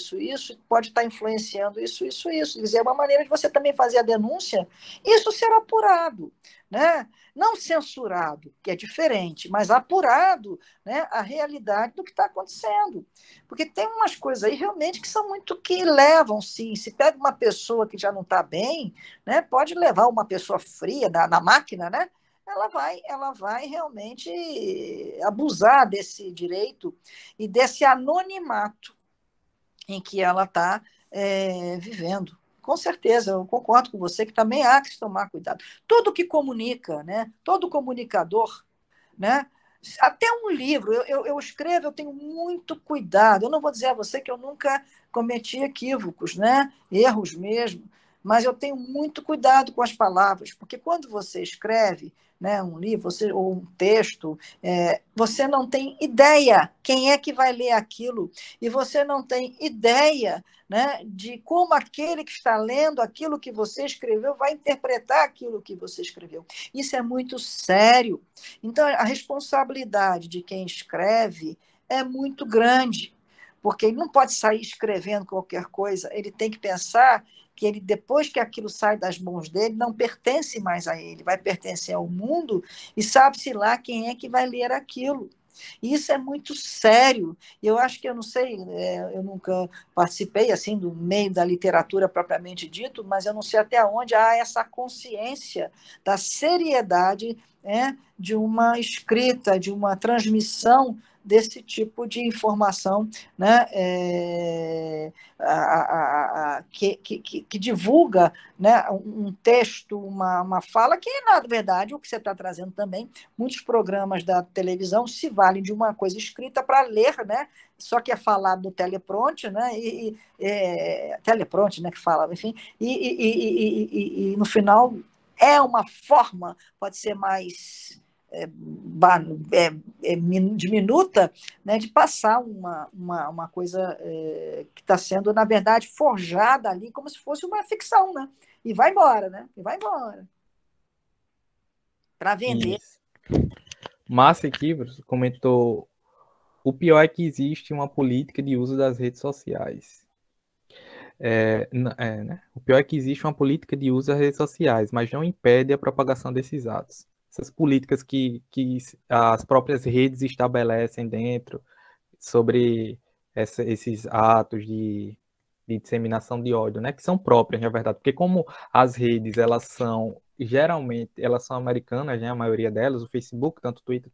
pode estar influenciando isso. Quer dizer, é uma maneira de você também fazer a denúncia, isso ser apurado, né? Não censurado, que é diferente, mas apurado, né, a realidade do que está acontecendo. Porque tem umas coisas aí realmente que são muito que levam, sim. Se pega uma pessoa que já não está bem, né, pode levar uma pessoa fria na máquina, né? Ela vai realmente abusar desse direito e desse anonimato em que ela está vivendo. Com certeza, eu concordo com você que também há que se tomar cuidado. Tudo que comunica, né? Todo comunicador, né? Até um livro, eu escrevo, eu tenho muito cuidado. Eu não vou dizer a você que eu nunca cometi equívocos, né? Erros mesmo, mas eu tenho muito cuidado com as palavras, porque quando você escreve, né, um livro ou um texto, você não tem ideia quem é que vai ler aquilo, e você não tem ideia, né, de como aquele que está lendo aquilo que você escreveu vai interpretar aquilo que você escreveu. Isso é muito sério. Então, a responsabilidade de quem escreve é muito grande, porque ele não pode sair escrevendo qualquer coisa, ele tem que pensar que ele, depois que aquilo sai das mãos dele, não pertence mais a ele, vai pertencer ao mundo, e sabe-se lá quem é que vai ler aquilo. E isso é muito sério. Eu acho que, eu não sei, eu nunca participei assim do meio da literatura propriamente dito, mas eu não sei até onde há essa consciência da seriedade, de uma escrita, de uma transmissão desse tipo de informação, né, que divulga, né, um texto, uma fala, que, na verdade, o que você está trazendo também, muitos programas da televisão se valem de uma coisa escrita para ler, né, só que é falado no teleprompter, né, teleprompter, né, que fala, enfim, e no final é uma forma, pode ser mais diminuta, né, de passar uma coisa que está sendo, na verdade, forjada ali como se fosse uma ficção, né? E vai embora, né? E vai embora. Para vender. Isso. Márcia aqui comentou: o pior é que existe uma política de uso das redes sociais. Né? O pior é que existe uma política de uso das redes sociais, mas não impede a propagação desses atos. Essas políticas que as próprias redes estabelecem dentro sobre esses atos de disseminação de ódio, né, que são próprias, na verdade, porque como as redes, geralmente, elas são americanas, né, a maioria delas, o Facebook, tanto o Twitter,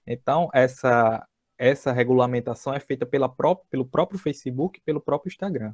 então essa regulamentação é feita pelo próprio Facebook e pelo próprio Instagram.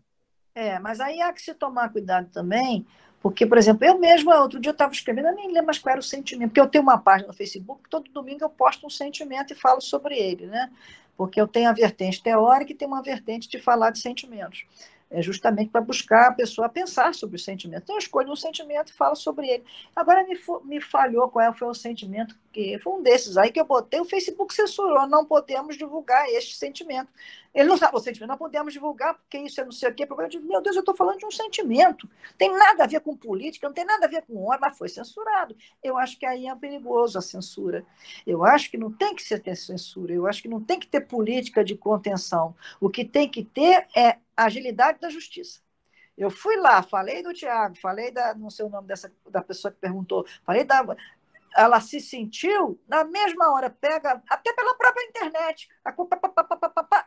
Mas aí há que se tomar cuidado também, porque, por exemplo, eu mesma, outro dia eu estava escrevendo, eu nem lembro mais qual era o sentimento, porque eu tenho uma página no Facebook, todo domingo eu posto um sentimento e falo sobre ele, né? Porque eu tenho a vertente teórica e tenho uma vertente de falar de sentimentos. é justamente para buscar a pessoa a pensar sobre o sentimento. Então, eu escolho um sentimento e falo sobre ele. Agora, me falhou qual foi o sentimento, que foi um desses aí que eu botei, o Facebook censurou, não podemos divulgar este sentimento. Ele não sabe o sentimento, não podemos divulgar, porque isso é não sei o quê. Eu digo, meu Deus, eu estou falando de um sentimento. Tem nada a ver com política, não tem nada a ver com ódio, mas foi censurado. Eu acho que aí é perigoso a censura. Eu acho que não tem que ter censura, eu acho que não tem que ter política de contenção. O que tem que ter é a agilidade da justiça. Eu fui lá, falei do Tiago, falei não sei o nome da pessoa que perguntou, ela se sentiu, na mesma hora, pega, até pela própria internet,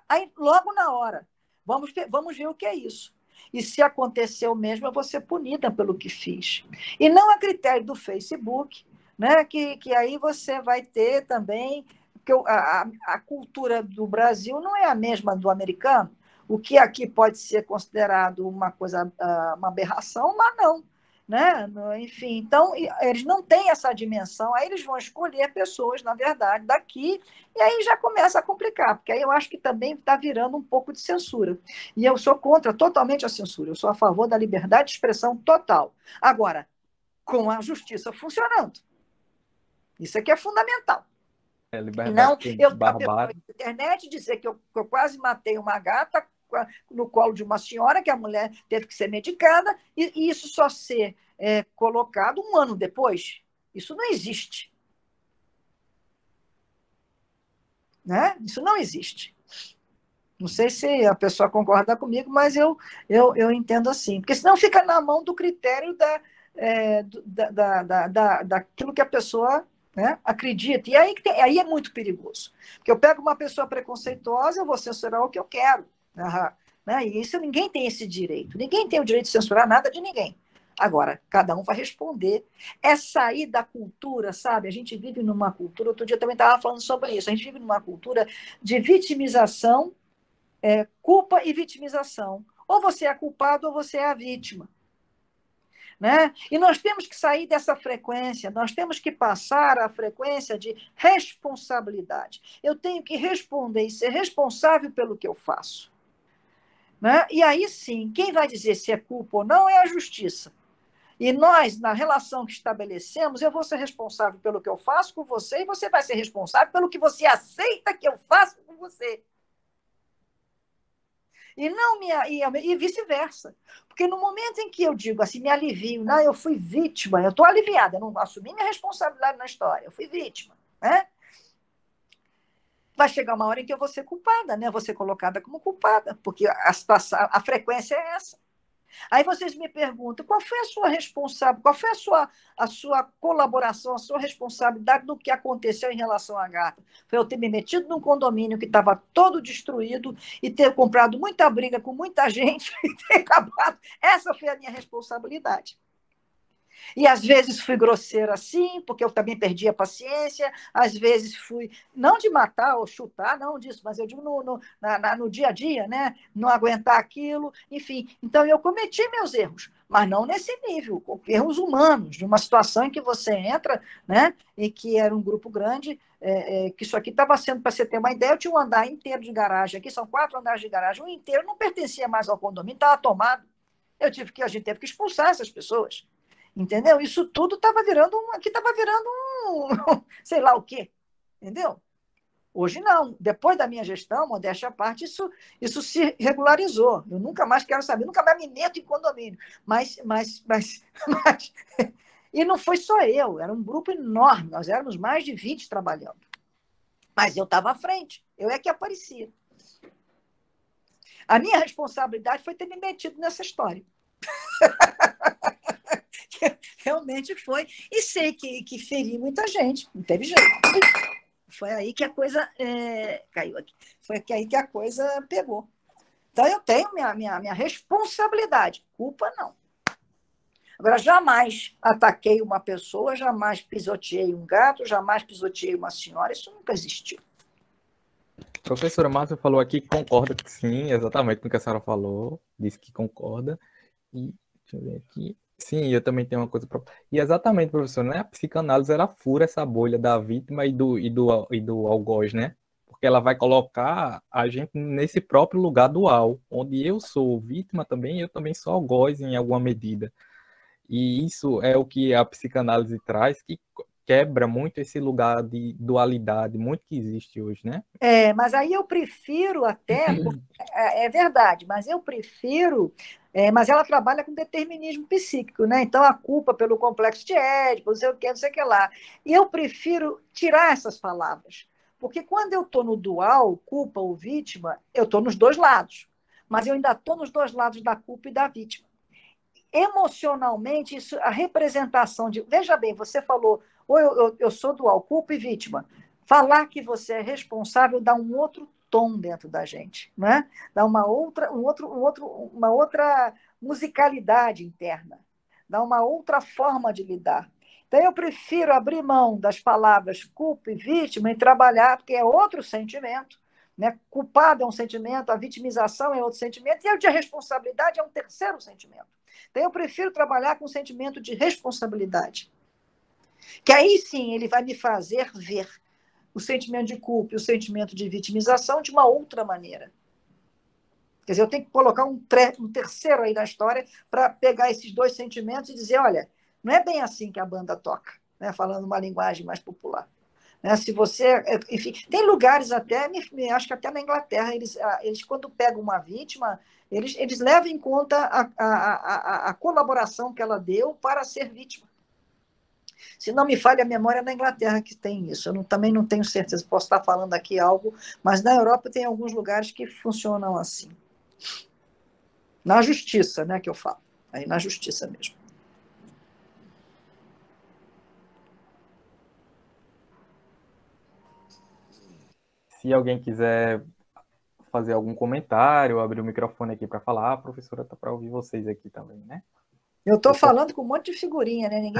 aí logo na hora, vamos ver o que é isso. E se aconteceu mesmo, eu vou ser punida pelo que fiz. E não a critério do Facebook, né, que aí você vai ter também, porque a cultura do Brasil não é a mesma do americano. O que aqui pode ser considerado uma coisa, uma aberração, lá não. Né? Enfim, então, eles não têm essa dimensão, aí eles vão escolher pessoas, na verdade, daqui, e aí já começa a complicar, porque aí eu acho que também está virando um pouco de censura. E eu sou contra totalmente a censura, eu sou a favor da liberdade de expressão total. Agora, com a justiça funcionando. Isso aqui é fundamental. Não, a pessoa na internet dizer que eu quase matei uma gata no colo de uma senhora, que a mulher teve que ser medicada, e isso só ser colocado um ano depois. Isso não existe. Né? Isso não existe. Não sei se a pessoa concorda comigo, mas eu entendo assim. Porque senão fica na mão do critério daquilo que a pessoa, né, acredita. E aí é muito perigoso. Porque eu pego uma pessoa preconceituosa, eu vou censurar o que eu quero. Né? E isso ninguém tem esse direito. Ninguém tem o direito de censurar nada de ninguém. Agora, cada um vai responder. É sair da cultura, sabe? A gente vive numa cultura, outro dia eu também estava falando sobre isso, a gente vive numa cultura de vitimização, culpa e vitimização. Ou você é culpado ou você é a vítima. Né? E nós temos que sair dessa frequência, nós temos que passar a frequência de responsabilidade. Eu tenho que responder e ser responsável pelo que eu faço. Né? E aí sim, quem vai dizer se é culpa ou não é a justiça. E nós, na relação que estabelecemos, eu vou ser responsável pelo que eu faço com você e você vai ser responsável pelo que você aceita que eu faço com você. E, e vice-versa. Porque no momento em que eu digo assim, me alivio, não, eu fui vítima, eu estou aliviada, eu não assumi minha responsabilidade na história, eu fui vítima. Né? Vai chegar uma hora em que eu vou ser culpada, né? Eu vou ser colocada como culpada, porque a frequência é essa. Aí vocês me perguntam, qual foi a sua responsabilidade, qual foi a sua colaboração, a sua responsabilidade no que aconteceu em relação à gata? Foi eu ter me metido num condomínio que estava todo destruído e ter comprado muita briga com muita gente e ter acabado. Essa foi a minha responsabilidade. E às vezes fui grosseira assim, porque eu também perdi a paciência, às vezes fui, não de matar ou chutar, não disso, mas eu digo no dia a dia, né? Não aguentar aquilo, enfim. Então eu cometi meus erros, mas não nesse nível, erros humanos, de uma situação em que você entra, né? E que era um grupo grande, que isso aqui estava sendo, para você ter uma ideia, eu tinha um andar inteiro de garagem, aqui são 4 andares de garagem, um inteiro não pertencia mais ao condomínio, estava tomado. A gente teve que expulsar essas pessoas. Entendeu? Isso tudo estava virando sei lá o quê. Entendeu? Hoje não. Depois da minha gestão, modéstia à parte, isso se regularizou. Eu nunca mais quero saber, nunca mais me meto em condomínio. Mas e não foi só eu, era um grupo enorme, nós éramos mais de 20 trabalhando. Mas eu estava à frente, eu é que aparecia. A minha responsabilidade foi ter me metido nessa história. Realmente foi. E sei que feri muita gente, não teve jeito. Foi aí que a coisa caiu aqui. Foi aí que a coisa pegou. Então, eu tenho minha responsabilidade. Culpa, não. Agora, jamais ataquei uma pessoa, jamais pisoteei um gato, jamais pisoteei uma senhora. Isso nunca existiu. A professora Márcia falou aqui que concorda que sim, exatamente com o que a senhora falou. Disse que concorda. E deixa eu ver aqui. Sim, eu também tenho uma coisa para. E exatamente, professor, né? A psicanálise ela fura essa bolha da vítima e do algoz, né? porque ela vai colocar a gente nesse próprio lugar dual, onde eu sou vítima também, eu também sou algoz em alguma medida. E isso é o que a psicanálise traz, que quebra muito esse lugar de dualidade, muito que existe hoje, né? Mas aí eu prefiro até, é verdade, mas eu prefiro, mas ela trabalha com determinismo psíquico, né? Então a culpa pelo complexo de Édipo, não sei o que lá. E eu prefiro tirar essas palavras, porque quando eu estou no dual, culpa ou vítima, eu estou nos dois lados, mas eu ainda estou nos dois lados da culpa e da vítima. Emocionalmente, isso, a representação de. Veja bem, você falou, ou eu sou dual, culpa e vítima. Falar que você é responsável dá um outro tom dentro da gente, né? Dá uma outra musicalidade interna, dá uma outra forma de lidar. Então, eu prefiro abrir mão das palavras culpa e vítima e trabalhar, porque é outro sentimento, né? Culpado é um sentimento, a vitimização é outro sentimento, e o de responsabilidade é um terceiro sentimento. Então, eu prefiro trabalhar com o sentimento de responsabilidade, que aí sim ele vai me fazer ver o sentimento de culpa e o sentimento de vitimização de uma outra maneira. Quer dizer, eu tenho que colocar um terceiro aí na história para pegar esses dois sentimentos e dizer, olha, não é bem assim que a banda toca, né? Falando uma linguagem mais popular. Né? Se você, enfim, tem lugares até, acho que até na Inglaterra, eles quando pegam uma vítima, eles levam em conta a colaboração que ela deu para ser vítima. Se não me falha a memória, é na Inglaterra que tem isso. Eu também não tenho certeza, posso estar falando aqui algo, mas na Europa tem alguns lugares que funcionam assim. Na justiça, né, que eu falo. Aí na justiça mesmo. Se alguém quiser fazer algum comentário, abrir o microfone aqui para falar, a professora está para ouvir vocês aqui também, né? Eu estou falando com um monte de figurinha, né?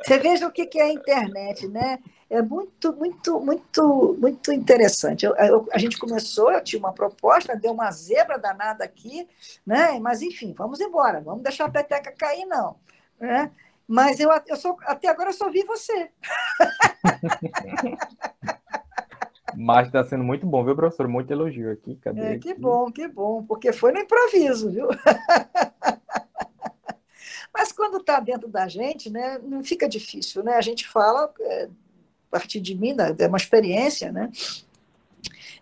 Você veja o que é a internet, né? É muito, muito, muito, muito interessante. A gente começou, eu tinha uma proposta, deu uma zebra danada aqui, né? Mas, enfim, vamos embora, vamos deixar a peteca cair, não. Né? Mas até agora eu só vi você. Mas está sendo muito bom, viu, professor? Muito elogio aqui. Cadê? Que bom, porque foi no improviso, viu? Mas quando está dentro da gente, né, não fica difícil, né? A gente fala, a partir de mim, é uma experiência, né?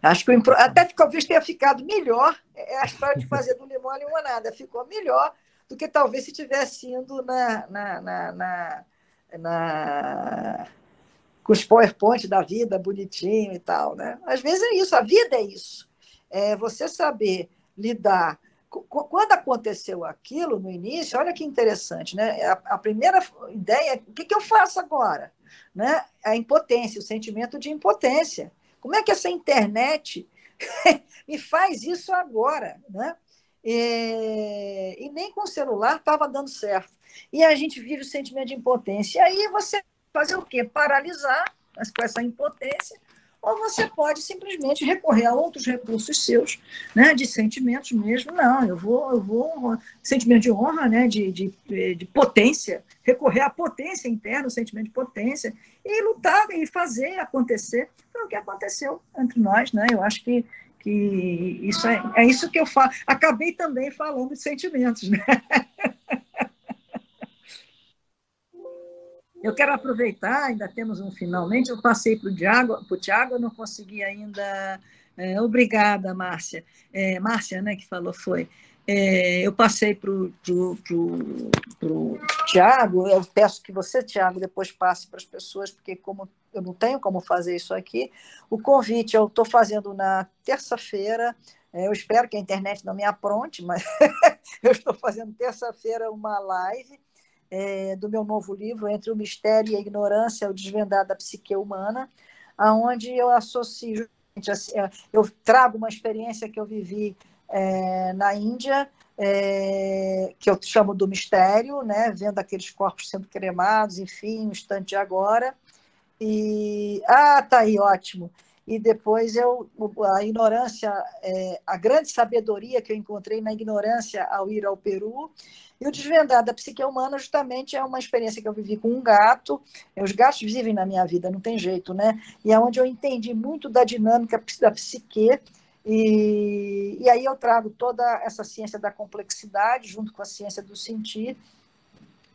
Acho que até talvez tenha ficado melhor a história de fazer do limão a limonada, ficou melhor do que talvez se tivesse indo com os PowerPoint da vida, bonitinho e tal, né? Às vezes é isso, a vida é isso. É você saber lidar. Quando aconteceu aquilo no início, olha que interessante, né? A primeira ideia é o que eu faço agora? Né? A impotência, o sentimento de impotência. Como é que essa internet me faz isso agora? Né? E nem com o celular estava dando certo. E a gente vive o sentimento de impotência. E aí você fazer o quê? Paralisar com essa impotência, ou você pode simplesmente recorrer a outros recursos seus, né, de sentimentos mesmo. Não, eu vou sentimento de honra, né, de potência, recorrer à potência interna, o sentimento de potência, e lutar e fazer acontecer. Foi o que aconteceu entre nós, né? Eu acho que isso é isso que eu falo. Acabei também falando de sentimentos, né? Eu quero aproveitar, ainda temos um finalmente, eu passei para o Tiago, eu não consegui ainda. Obrigada, Márcia. Márcia, né, que falou, foi. Eu passei para o Tiago, eu peço que você, Tiago, depois passe para as pessoas, porque como eu não tenho como fazer isso aqui, o convite eu estou fazendo na terça-feira, eu espero que a internet não me apronte, mas eu estou fazendo terça-feira uma live, do meu novo livro, Entre o Mistério e a Ignorância, o Desvendar da Psique Humana, onde eu associo, eu trago uma experiência que eu vivi na Índia, que eu chamo do mistério, né, vendo aqueles corpos sendo cremados, enfim, um instante agora. Tá aí, ótimo. e depois a ignorância, a grande sabedoria que eu encontrei na ignorância ao ir ao Peru. E o Desvendar da Psique Humana justamente é uma experiência que eu vivi com um gato. Os gatos vivem na minha vida, não tem jeito, né? E é onde eu entendi muito da dinâmica da psique. E aí eu trago toda essa ciência da complexidade junto com a ciência do sentir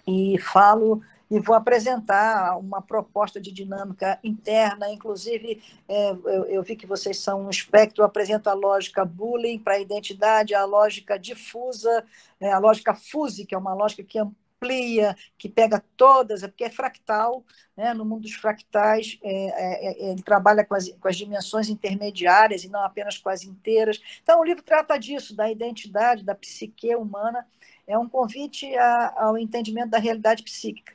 e falo e vou apresentar uma proposta de dinâmica interna, inclusive eu vi que vocês são um espectro, eu apresento a lógica Bullying para a identidade, a lógica difusa, a lógica Fuse, que é uma lógica que amplia, que pega todas, porque é fractal, né? No mundo dos fractais, ele trabalha com as dimensões intermediárias e não apenas com as inteiras. Então, o livro trata disso, da identidade, da psique humana, é um convite ao entendimento da realidade psíquica.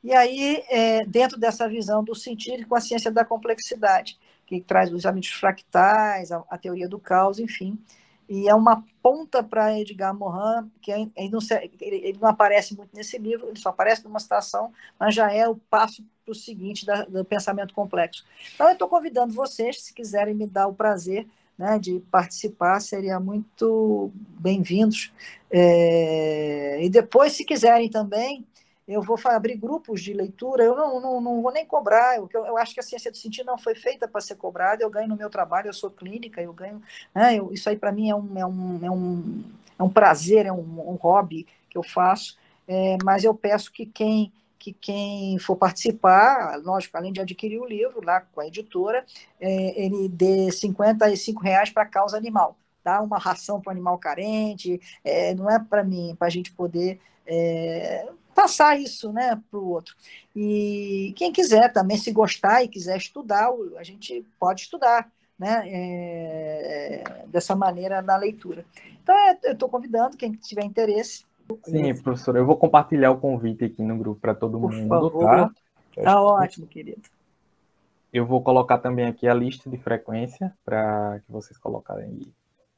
E aí, dentro dessa visão do sentir com a ciência da complexidade, que traz os ambientes fractais, a teoria do caos, enfim. E é uma ponta para Edgar Morin, que ele não aparece muito nesse livro, ele só aparece numa citação, mas já é o passo para o seguinte do pensamento complexo. Então, eu estou convidando vocês, se quiserem me dar o prazer, né, de participar, seria muito bem-vindos. E depois, se quiserem também, eu vou abrir grupos de leitura, eu não vou nem cobrar, eu acho que a ciência do sentir não foi feita para ser cobrada, eu ganho no meu trabalho, eu sou clínica, eu ganho, né, isso aí para mim é um prazer, é um hobby que eu faço, mas eu peço que quem for participar, lógico, além de adquirir o livro lá com a editora, ele dê R$55 para a causa animal, tá? Uma ração para o animal carente, não é para mim, para a gente poder passar isso, né, para o outro. E quem quiser também, se gostar e quiser estudar, a gente pode estudar, né, dessa maneira na leitura. Então, eu estou convidando quem tiver interesse. Sim, professora, eu vou compartilhar o convite aqui no grupo para todo mundo, por favor. tá? Tá ótimo, querido. Eu vou colocar também aqui a lista de frequência para que vocês colocarem aí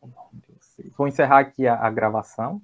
o nome de vocês. Vou encerrar aqui a gravação.